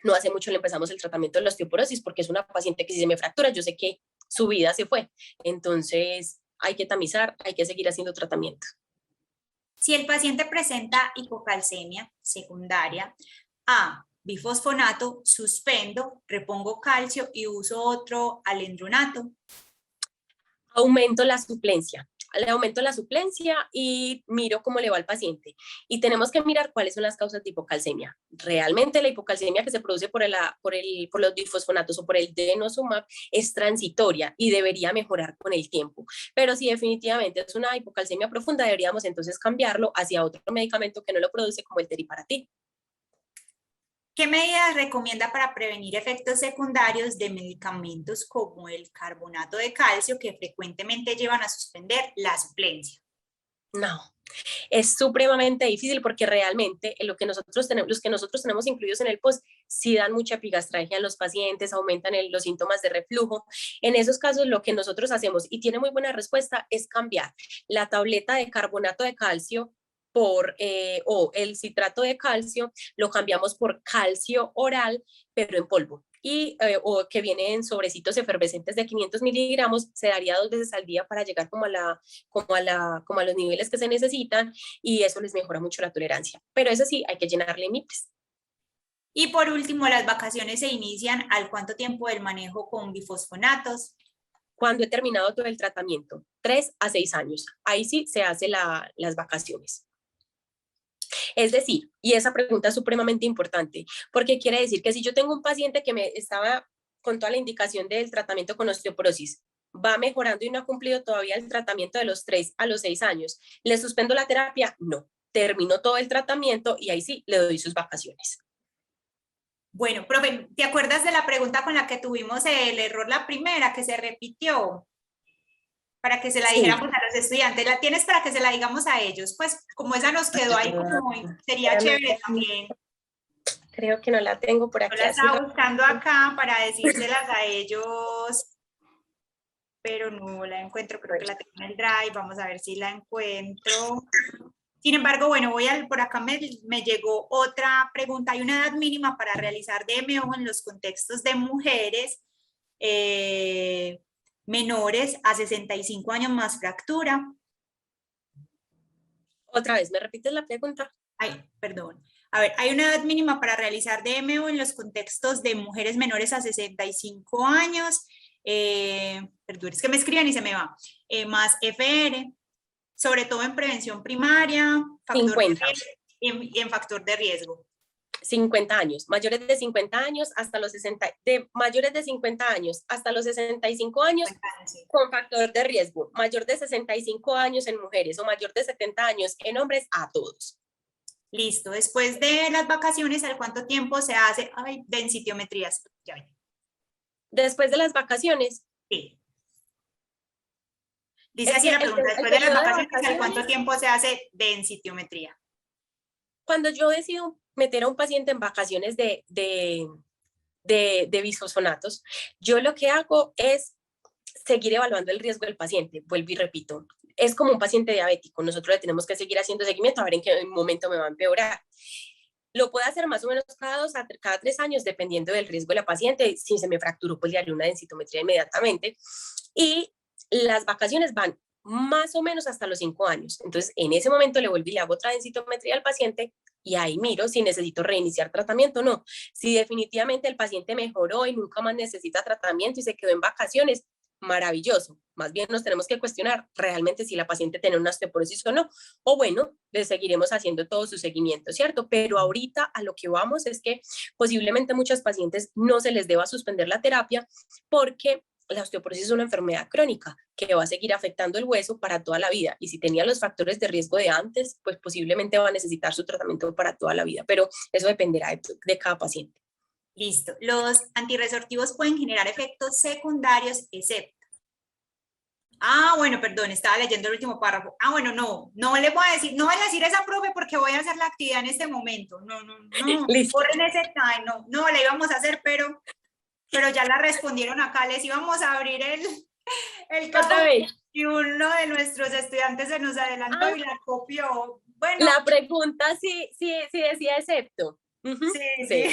No hace mucho le empezamos el tratamiento de la osteoporosis porque es una paciente que si se me fractura, yo sé que su vida se fue. Entonces, hay que tamizar, hay que seguir haciendo tratamiento. Si el paciente presenta hipocalcemia secundaria a bifosfonato, suspendo, repongo calcio y uso otro alendronato. Aumento la suplencia. Le aumento la suplencia y miro cómo le va al paciente. Y tenemos que mirar cuáles son las causas de hipocalcemia. Realmente la hipocalcemia que se produce por los bifosfonatos o por el denosumab es transitoria y debería mejorar con el tiempo. Pero si definitivamente es una hipocalcemia profunda, deberíamos entonces cambiarlo hacia otro medicamento que no lo produce como el teriparatide. ¿Qué medidas recomienda para prevenir efectos secundarios de medicamentos como el carbonato de calcio que frecuentemente llevan a suspender la suplencia? No, es supremamente difícil porque realmente los que nosotros tenemos incluidos en el POS sí dan mucha epigastralgia en los pacientes, aumentan los síntomas de reflujo. En esos casos lo que nosotros hacemos, y tiene muy buena respuesta, es cambiar la tableta de carbonato de calcio o el citrato de calcio, lo cambiamos por calcio oral, pero en polvo. O que viene en sobrecitos efervescentes de 500 miligramos, se daría 2 veces al día para llegar como a los niveles que se necesitan, y eso les mejora mucho la tolerancia. Pero eso sí, hay que llenarle MIPS. Y por último, las vacaciones se inician al cuánto tiempo del manejo con bifosfonatos. Cuando he terminado todo el tratamiento, 3 a 6 años. Ahí sí se hace las vacaciones. Es decir, y esa pregunta es supremamente importante, porque quiere decir que si yo tengo un paciente que me estaba con toda la indicación del tratamiento con osteoporosis, va mejorando y no ha cumplido todavía el tratamiento de los 3 a los 6 años, ¿le suspendo la terapia? No, termino todo el tratamiento y ahí sí le doy sus vacaciones. Bueno, profe, ¿te acuerdas de la pregunta con la que tuvimos el error la primera, que se repitió? Para que se la Sí. dijéramos a los estudiantes. ¿La tienes para que se la digamos a ellos? Pues como esa nos quedó ahí, como sería chévere también. Creo que no la tengo por Yo aquí. la Así estaba buscando acá para decírselas a ellos, pero no la encuentro, creo que la tengo en el drive, vamos a ver si la encuentro. Sin embargo, bueno, por acá me llegó otra pregunta. Hay una edad mínima para realizar DMO en los contextos de mujeres menores a 65 años más fractura. Otra vez, ¿me repites la pregunta? Ay, perdón. A ver, hay una edad mínima para realizar DMO en los contextos de mujeres menores a 65 años. Perdón, es que me escriben y se me va. Más FR, sobre todo en prevención primaria, factor 50. y en factor de riesgo. 50 años, mayores de 50 años hasta los 60, de mayores de 50 años hasta los 65 años con factor de riesgo, mayor de 65 años en mujeres o mayor de 70 años en hombres, a todos. Listo, después de las vacaciones, ¿al cuánto tiempo se hace densitometrías? Ya ven. Después de las vacaciones. Sí. Dice así la pregunta, después de las vacaciones, ¿al cuánto tiempo se hace densitometría? Cuando yo decido meter a un paciente en vacaciones de bisfosfonatos, yo lo que hago es seguir evaluando el riesgo del paciente. Vuelvo y repito, es como un paciente diabético, nosotros le tenemos que seguir haciendo seguimiento a ver en qué momento me va a empeorar. Lo puedo hacer más o menos cada 3 años, dependiendo del riesgo de la paciente. Si se me fracturó, pues le haré una densitometría inmediatamente. Y las vacaciones van más o menos hasta los 5 años. Entonces, en ese momento le vuelvo y le hago otra densitometría al paciente y ahí miro si necesito reiniciar tratamiento o no. Si definitivamente el paciente mejoró y nunca más necesita tratamiento y se quedó en vacaciones, maravilloso. Más bien nos tenemos que cuestionar realmente si la paciente tiene una osteoporosis o no. O bueno, le seguiremos haciendo todo su seguimiento, ¿cierto? Pero ahorita a lo que vamos es que posiblemente muchas pacientes no se les deba suspender la terapia porque la osteoporosis es una enfermedad crónica que va a seguir afectando el hueso para toda la vida. Y si tenía los factores de riesgo de antes, pues posiblemente va a necesitar su tratamiento para toda la vida. Pero eso dependerá de cada paciente. Listo. Los antirresortivos pueden generar efectos secundarios, excepto. Bueno, perdón, estaba leyendo el último párrafo. Bueno, no le voy a decir, no voy a decir esa, profe, porque voy a hacer la actividad en este momento. No, corren ese time, no, la íbamos a hacer, pero ya la respondieron acá, les íbamos a abrir el campo y uno de nuestros estudiantes se nos adelantó y la copió. Bueno. La pregunta sí decía excepto. Sí.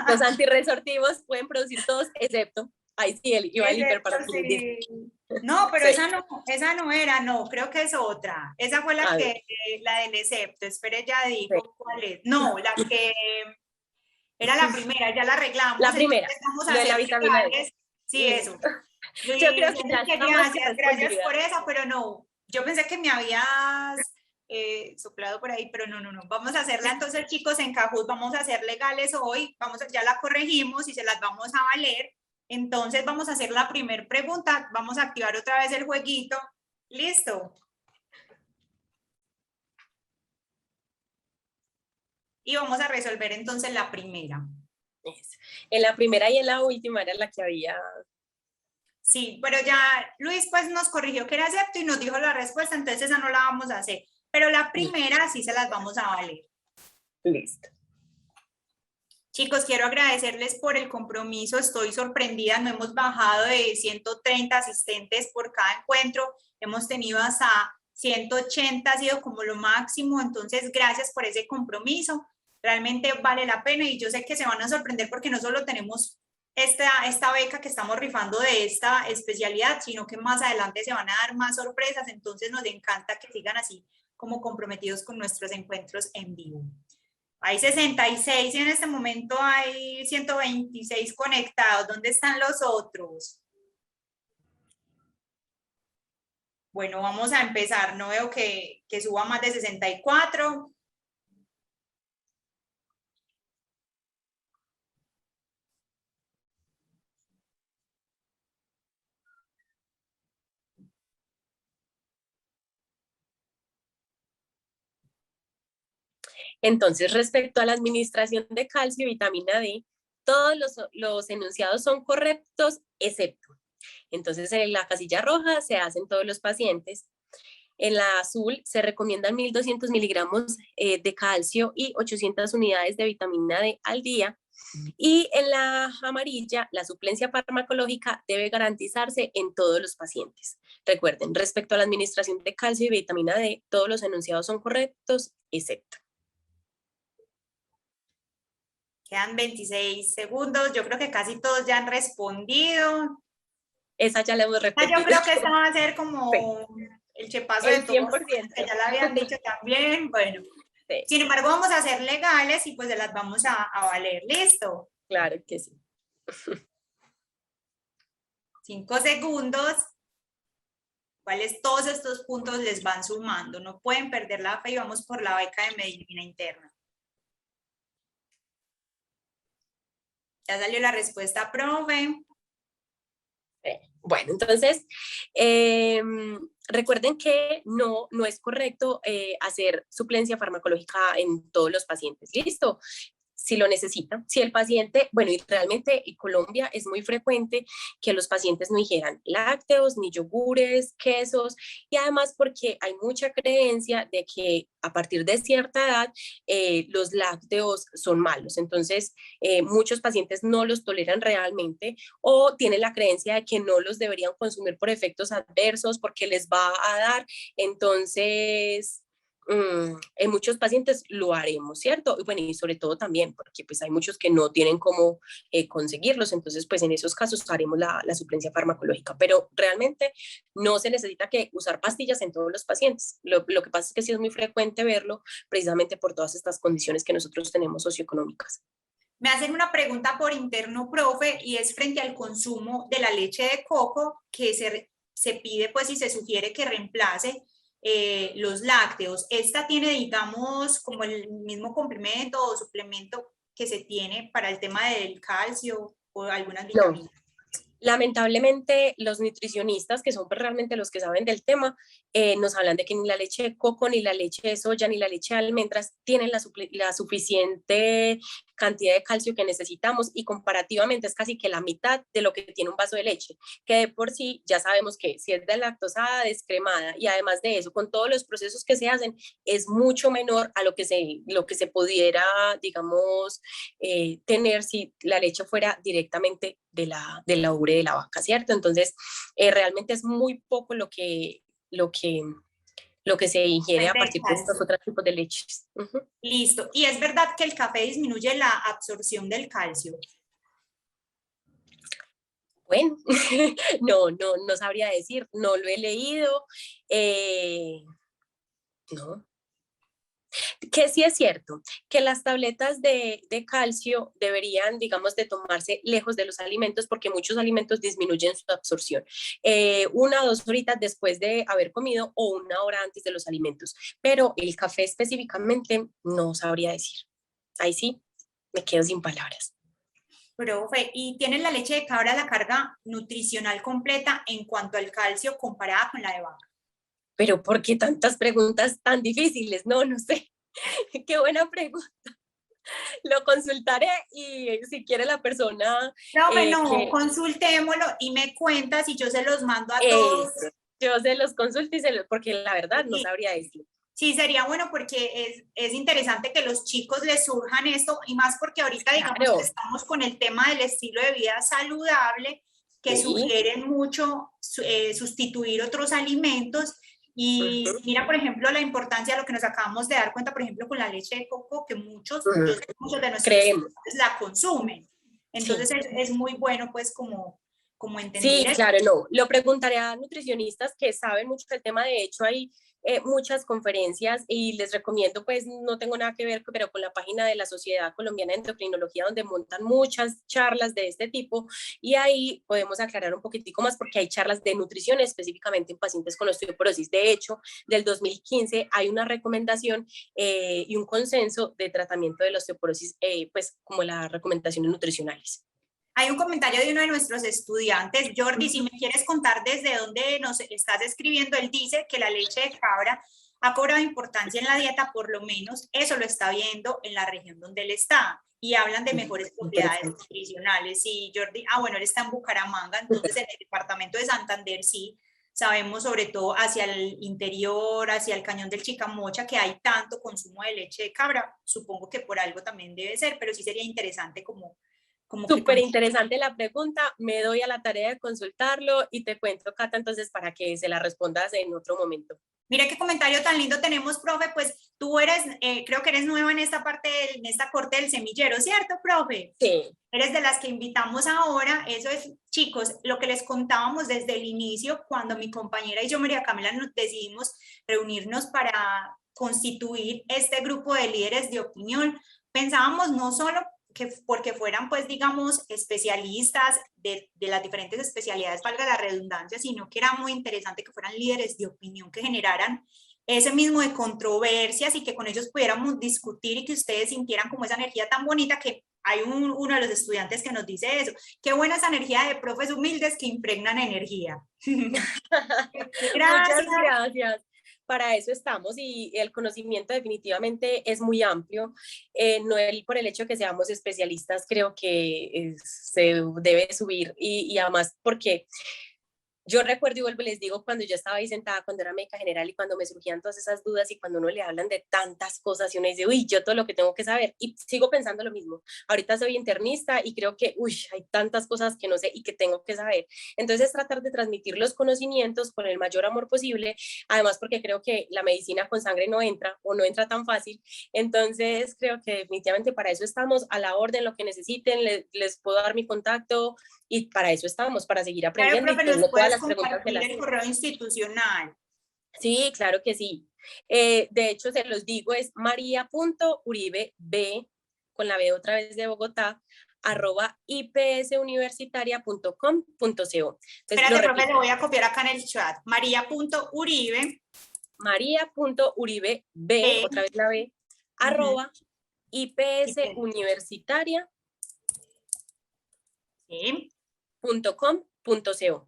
Los antirresortivos pueden producir todos excepto. Ahí sí, iba el hiperparatilismo. No, pero esa no era, no, creo que es otra. Esa fue la del excepto. Espere, ya digo cuál es. No, la que era la primera, ya la arreglamos. La primera, vamos a hacer la vitamina D. Sí, eso. Yo creo que ya gracias por esa, pero no. Yo pensé que me habías soplado por ahí, pero no. Vamos a hacerla entonces, chicos, en Kahoot, vamos a hacer legales hoy. Ya la corregimos y se las vamos a valer. Entonces vamos a hacer la primera pregunta, vamos a activar otra vez el jueguito. ¿Listo? Y vamos a resolver entonces la primera. Eso. En la primera y en la última era la que había. Sí, pero ya Luis pues nos corrigió que era cierto y nos dijo la respuesta, entonces esa no la vamos a hacer. Pero la primera sí se las vamos a valer. Listo. Chicos, quiero agradecerles por el compromiso. Estoy sorprendida. No hemos bajado de 130 asistentes por cada encuentro. Hemos tenido hasta 180, ha sido como lo máximo. Entonces, gracias por ese compromiso. Realmente vale la pena y yo sé que se van a sorprender porque no solo tenemos esta beca que estamos rifando de esta especialidad, sino que más adelante se van a dar más sorpresas. Entonces, nos encanta que sigan así como comprometidos con nuestros encuentros en vivo. Hay 66 y en este momento hay 126 conectados. ¿Dónde están los otros? Bueno, vamos a empezar. No veo que suba más de 64. Entonces, respecto a la administración de calcio y vitamina D, todos los enunciados son correctos, excepto. Entonces, en la casilla roja se hacen todos los pacientes. En la azul se recomiendan 1.200 miligramos de calcio y 800 unidades de vitamina D al día. Y en la amarilla, la suplencia farmacológica debe garantizarse en todos los pacientes. Recuerden, respecto a la administración de calcio y vitamina D, todos los enunciados son correctos, excepto. Quedan 26 segundos. Yo creo que casi todos ya han respondido. Esa ya la hemos repetido. Yo creo que esta va a ser como el chepazo de todos, 100%. que ya la habían dicho también. Bueno, Sí. Sin embargo, vamos a ser legales y pues se las vamos a valer. ¿Listo? Claro que sí. 5 segundos. ¿Cuáles todos estos puntos les van sumando? No pueden perder la fe y vamos por la beca de medicina interna. Ya salió la respuesta, profe. Bueno, entonces, recuerden que no es correcto hacer suplencia farmacológica en todos los pacientes. ¿Listo? Si lo necesitan. Si el paciente, bueno, y realmente en Colombia es muy frecuente que los pacientes no ingieran lácteos, ni yogures, quesos, y además porque hay mucha creencia de que a partir de cierta edad los lácteos son malos. Entonces, muchos pacientes no los toleran realmente o tienen la creencia de que no los deberían consumir por efectos adversos porque les va a dar. Entonces, en muchos pacientes lo haremos, ¿cierto? Y bueno, y sobre todo también porque pues hay muchos que no tienen cómo conseguirlos, entonces pues en esos casos haremos la suplencia farmacológica, pero realmente no se necesita que usar pastillas en todos los pacientes. Lo que pasa es que sí es muy frecuente verlo precisamente por todas estas condiciones que nosotros tenemos socioeconómicas. Me hacen una pregunta por interno, profe, y es frente al consumo de la leche de coco que se pide pues y se sugiere que reemplace los lácteos. Esta tiene, digamos, como el mismo complemento o suplemento que se tiene para el tema del calcio o algunas vitaminas. No. Lamentablemente, los nutricionistas, que son pues realmente los que saben del tema, nos hablan de que ni la leche de coco, ni la leche de soya, ni la leche de almendras tienen la suficiente cantidad de calcio que necesitamos y comparativamente es casi que la mitad de lo que tiene un vaso de leche, que de por sí ya sabemos que si es de lactosada, descremada y además de eso, con todos los procesos que se hacen, es mucho menor a lo que se pudiera, digamos, tener si la leche fuera directamente de la ubre de la vaca, ¿cierto? Entonces, realmente es muy poco lo que se ingiere a partir de estos otros tipos de leches. Listo. ¿Y es verdad que el café disminuye la absorción del calcio? Bueno, no sabría decir, no lo he leído. No. Que sí es cierto, que las tabletas de calcio deberían, digamos, de tomarse lejos de los alimentos porque muchos alimentos disminuyen su absorción. 1 o 2 horitas después de haber comido o 1 hora antes de los alimentos. Pero el café específicamente no sabría decir. Ahí sí, me quedo sin palabras. Profe, ¿y tiene la leche de cabra la carga nutricional completa en cuanto al calcio comparada con la de vaca? Pero ¿por qué tantas preguntas tan difíciles? No sé. Qué buena pregunta. Lo consultaré y si quiere la persona Profe, no, que consultémoslo y me cuentas y yo se los mando a todos. es, yo se los consulte porque la verdad no Sí, sabría decir. sí, sería bueno porque es interesante que los chicos les surjan esto y más porque ahorita digamos que Claro, estamos con el tema del estilo de vida saludable que sí. sugieren mucho sustituir otros alimentos y Ujú, mira por ejemplo la importancia de lo que nos acabamos de dar cuenta por ejemplo con la leche de coco que muchos, ujú. yo sé que muchos de nuestros Creemos, estudiantes la consumen. sí. Entonces es muy bueno pues como Sí, entender eso. claro, no. Lo preguntaré a nutricionistas que saben mucho del tema. De hecho, hay muchas conferencias y les recomiendo, pues no tengo nada que ver, pero con la página de la Sociedad Colombiana de Endocrinología, donde montan muchas charlas de este tipo y ahí podemos aclarar un poquitico más porque hay charlas de nutrición específicamente en pacientes con osteoporosis. De hecho, del 2015 hay una recomendación y un consenso de tratamiento de la osteoporosis, pues como las recomendaciones nutricionales. Hay un comentario de uno de nuestros estudiantes, Jordi, si me quieres contar desde dónde nos estás escribiendo, él dice que la leche de cabra ha cobrado importancia en la dieta, por lo menos eso lo está viendo en la región donde él está y hablan de mejores propiedades Interesante. nutricionales. Y Jordi, bueno, él está en Bucaramanga, entonces en el departamento de Santander sí, sabemos sobre todo hacia el interior, hacia el cañón del Chicamocha, que hay tanto consumo de leche de cabra, supongo que por algo también debe ser, pero sí sería interesante como que Súper interesante la pregunta, me doy a la tarea de consultarlo y te cuento, Cata, entonces para que se la respondas en otro momento. mira qué comentario tan lindo tenemos, profe. Pues tú eres, creo que eres nueva en esta parte, en esta corte del semillero, ¿cierto, profe? Sí, Eres de las que invitamos ahora. Eso es, chicos, lo que les contábamos desde el inicio, cuando mi compañera y yo, María Camila, nos decidimos reunirnos para constituir este grupo de líderes de opinión. Pensábamos no solo que porque fueran, pues, digamos, especialistas de las diferentes especialidades, valga la redundancia, sino que era muy interesante que fueran líderes de opinión que generaran ese mismo de controversias y que con ellos pudiéramos discutir y que ustedes sintieran como esa energía tan bonita que hay uno de los estudiantes que nos dice eso. Qué buena esa energía de profes humildes que impregnan energía. muchas Gracias. gracias. Para eso estamos y el conocimiento definitivamente es muy amplio. No por el hecho de que seamos especialistas, creo que se debe subir y además porque yo recuerdo y vuelvo y les digo, cuando yo estaba ahí sentada, cuando era médica general y cuando me surgían todas esas dudas y cuando uno le hablan de tantas cosas y uno dice, uy, yo todo lo que tengo que saber y sigo pensando lo mismo. Ahorita soy internista y creo que, uy, hay tantas cosas que no sé y que tengo que saber. Entonces, tratar de transmitir los conocimientos con el mayor amor posible, además porque creo que la medicina con sangre no entra o no entra tan fácil. Entonces, creo que definitivamente para eso estamos a la orden, lo que necesiten, les puedo dar mi contacto y para eso estamos, para seguir Claro, aprendiendo y profe, pues nos no todas puedes las preguntas se compartir las el sé. correo institucional. Sí, claro que sí. De hecho, se los digo, es maria.uribeb, con la B otra vez de Bogotá, @ipsuniversitaria.com.co. Entonces, lo Espérate, profe, repito, le voy a copiar acá en el chat. María.uribe, maria.uribeb, B, otra vez la B, uh arroba -huh, sí. ipsuniversitaria.com.co.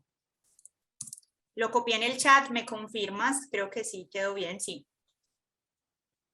Lo copié en el chat, ¿me confirmas? Creo que sí, quedó bien, sí.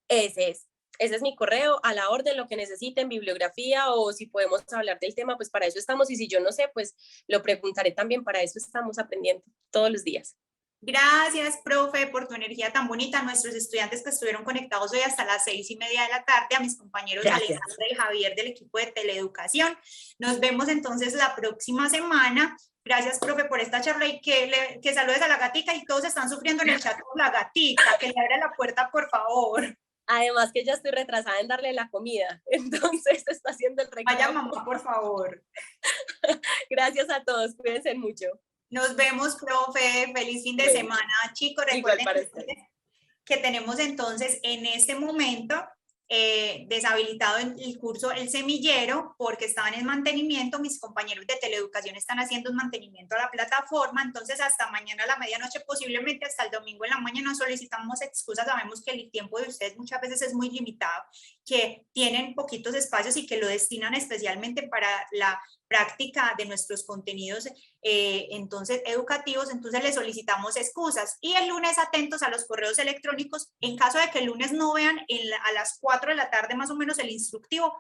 Ese es. Ese es mi correo, a la orden, lo que necesiten, bibliografía o si podemos hablar del tema, pues para eso estamos. Y si yo no sé, pues lo preguntaré también, para eso estamos aprendiendo todos los días. Gracias, profe, por tu energía tan bonita. A nuestros estudiantes que estuvieron conectados hoy hasta las 6:30 de la tarde, a mis compañeros Gracias. Alejandra y Javier del equipo de Teleeducación. Nos vemos entonces la próxima semana. Gracias, profe, por esta charla y que saludes a la gatica y todos están sufriendo en el chat por la gatica, que le abra la puerta, por favor. Además que ya estoy retrasada en darle la comida, entonces está haciendo el Vaya reclamo. mamá, por favor. Gracias a todos, cuídense mucho. Nos vemos, profe. Feliz fin de Bueno, semana, chicos. igual Recuerden para ustedes. que tenemos entonces en este momento deshabilitado el curso El Semillero porque estaban en mantenimiento. Mis compañeros de Teleeducación están haciendo un mantenimiento a la plataforma. Entonces, hasta mañana a la medianoche, posiblemente hasta el domingo en la mañana, solicitamos excusas. Sabemos que el tiempo de ustedes muchas veces es muy limitado. que tienen poquitos espacios y que lo destinan especialmente para la práctica de nuestros contenidos entonces educativos, entonces les solicitamos excusas. Y el lunes atentos a los correos electrónicos, en caso de que el lunes no vean a las 4 de la tarde más o menos el instructivo,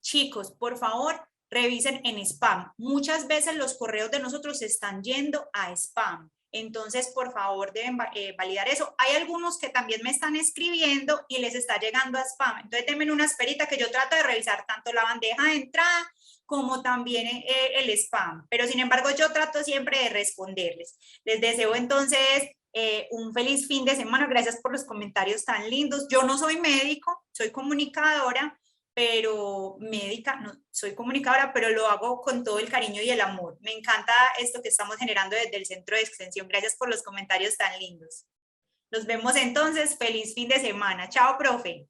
chicos, por favor, revisen en spam. Muchas veces los correos de nosotros se están yendo a spam. Entonces, por favor, deben validar eso. Hay algunos que también me están escribiendo y les está llegando a spam. Entonces, denme una esperita que yo trato de revisar tanto la bandeja de entrada como también el spam. Pero, sin embargo, yo trato siempre de responderles. Les deseo entonces un feliz fin de semana. Gracias por los comentarios tan lindos. Yo no soy médico, soy comunicadora, pero médica, no, soy comunicadora, pero lo hago con todo el cariño y el amor. Me encanta esto que estamos generando desde el centro de extensión. Gracias por los comentarios tan lindos. Nos vemos entonces. Feliz fin de semana. Chao, profe.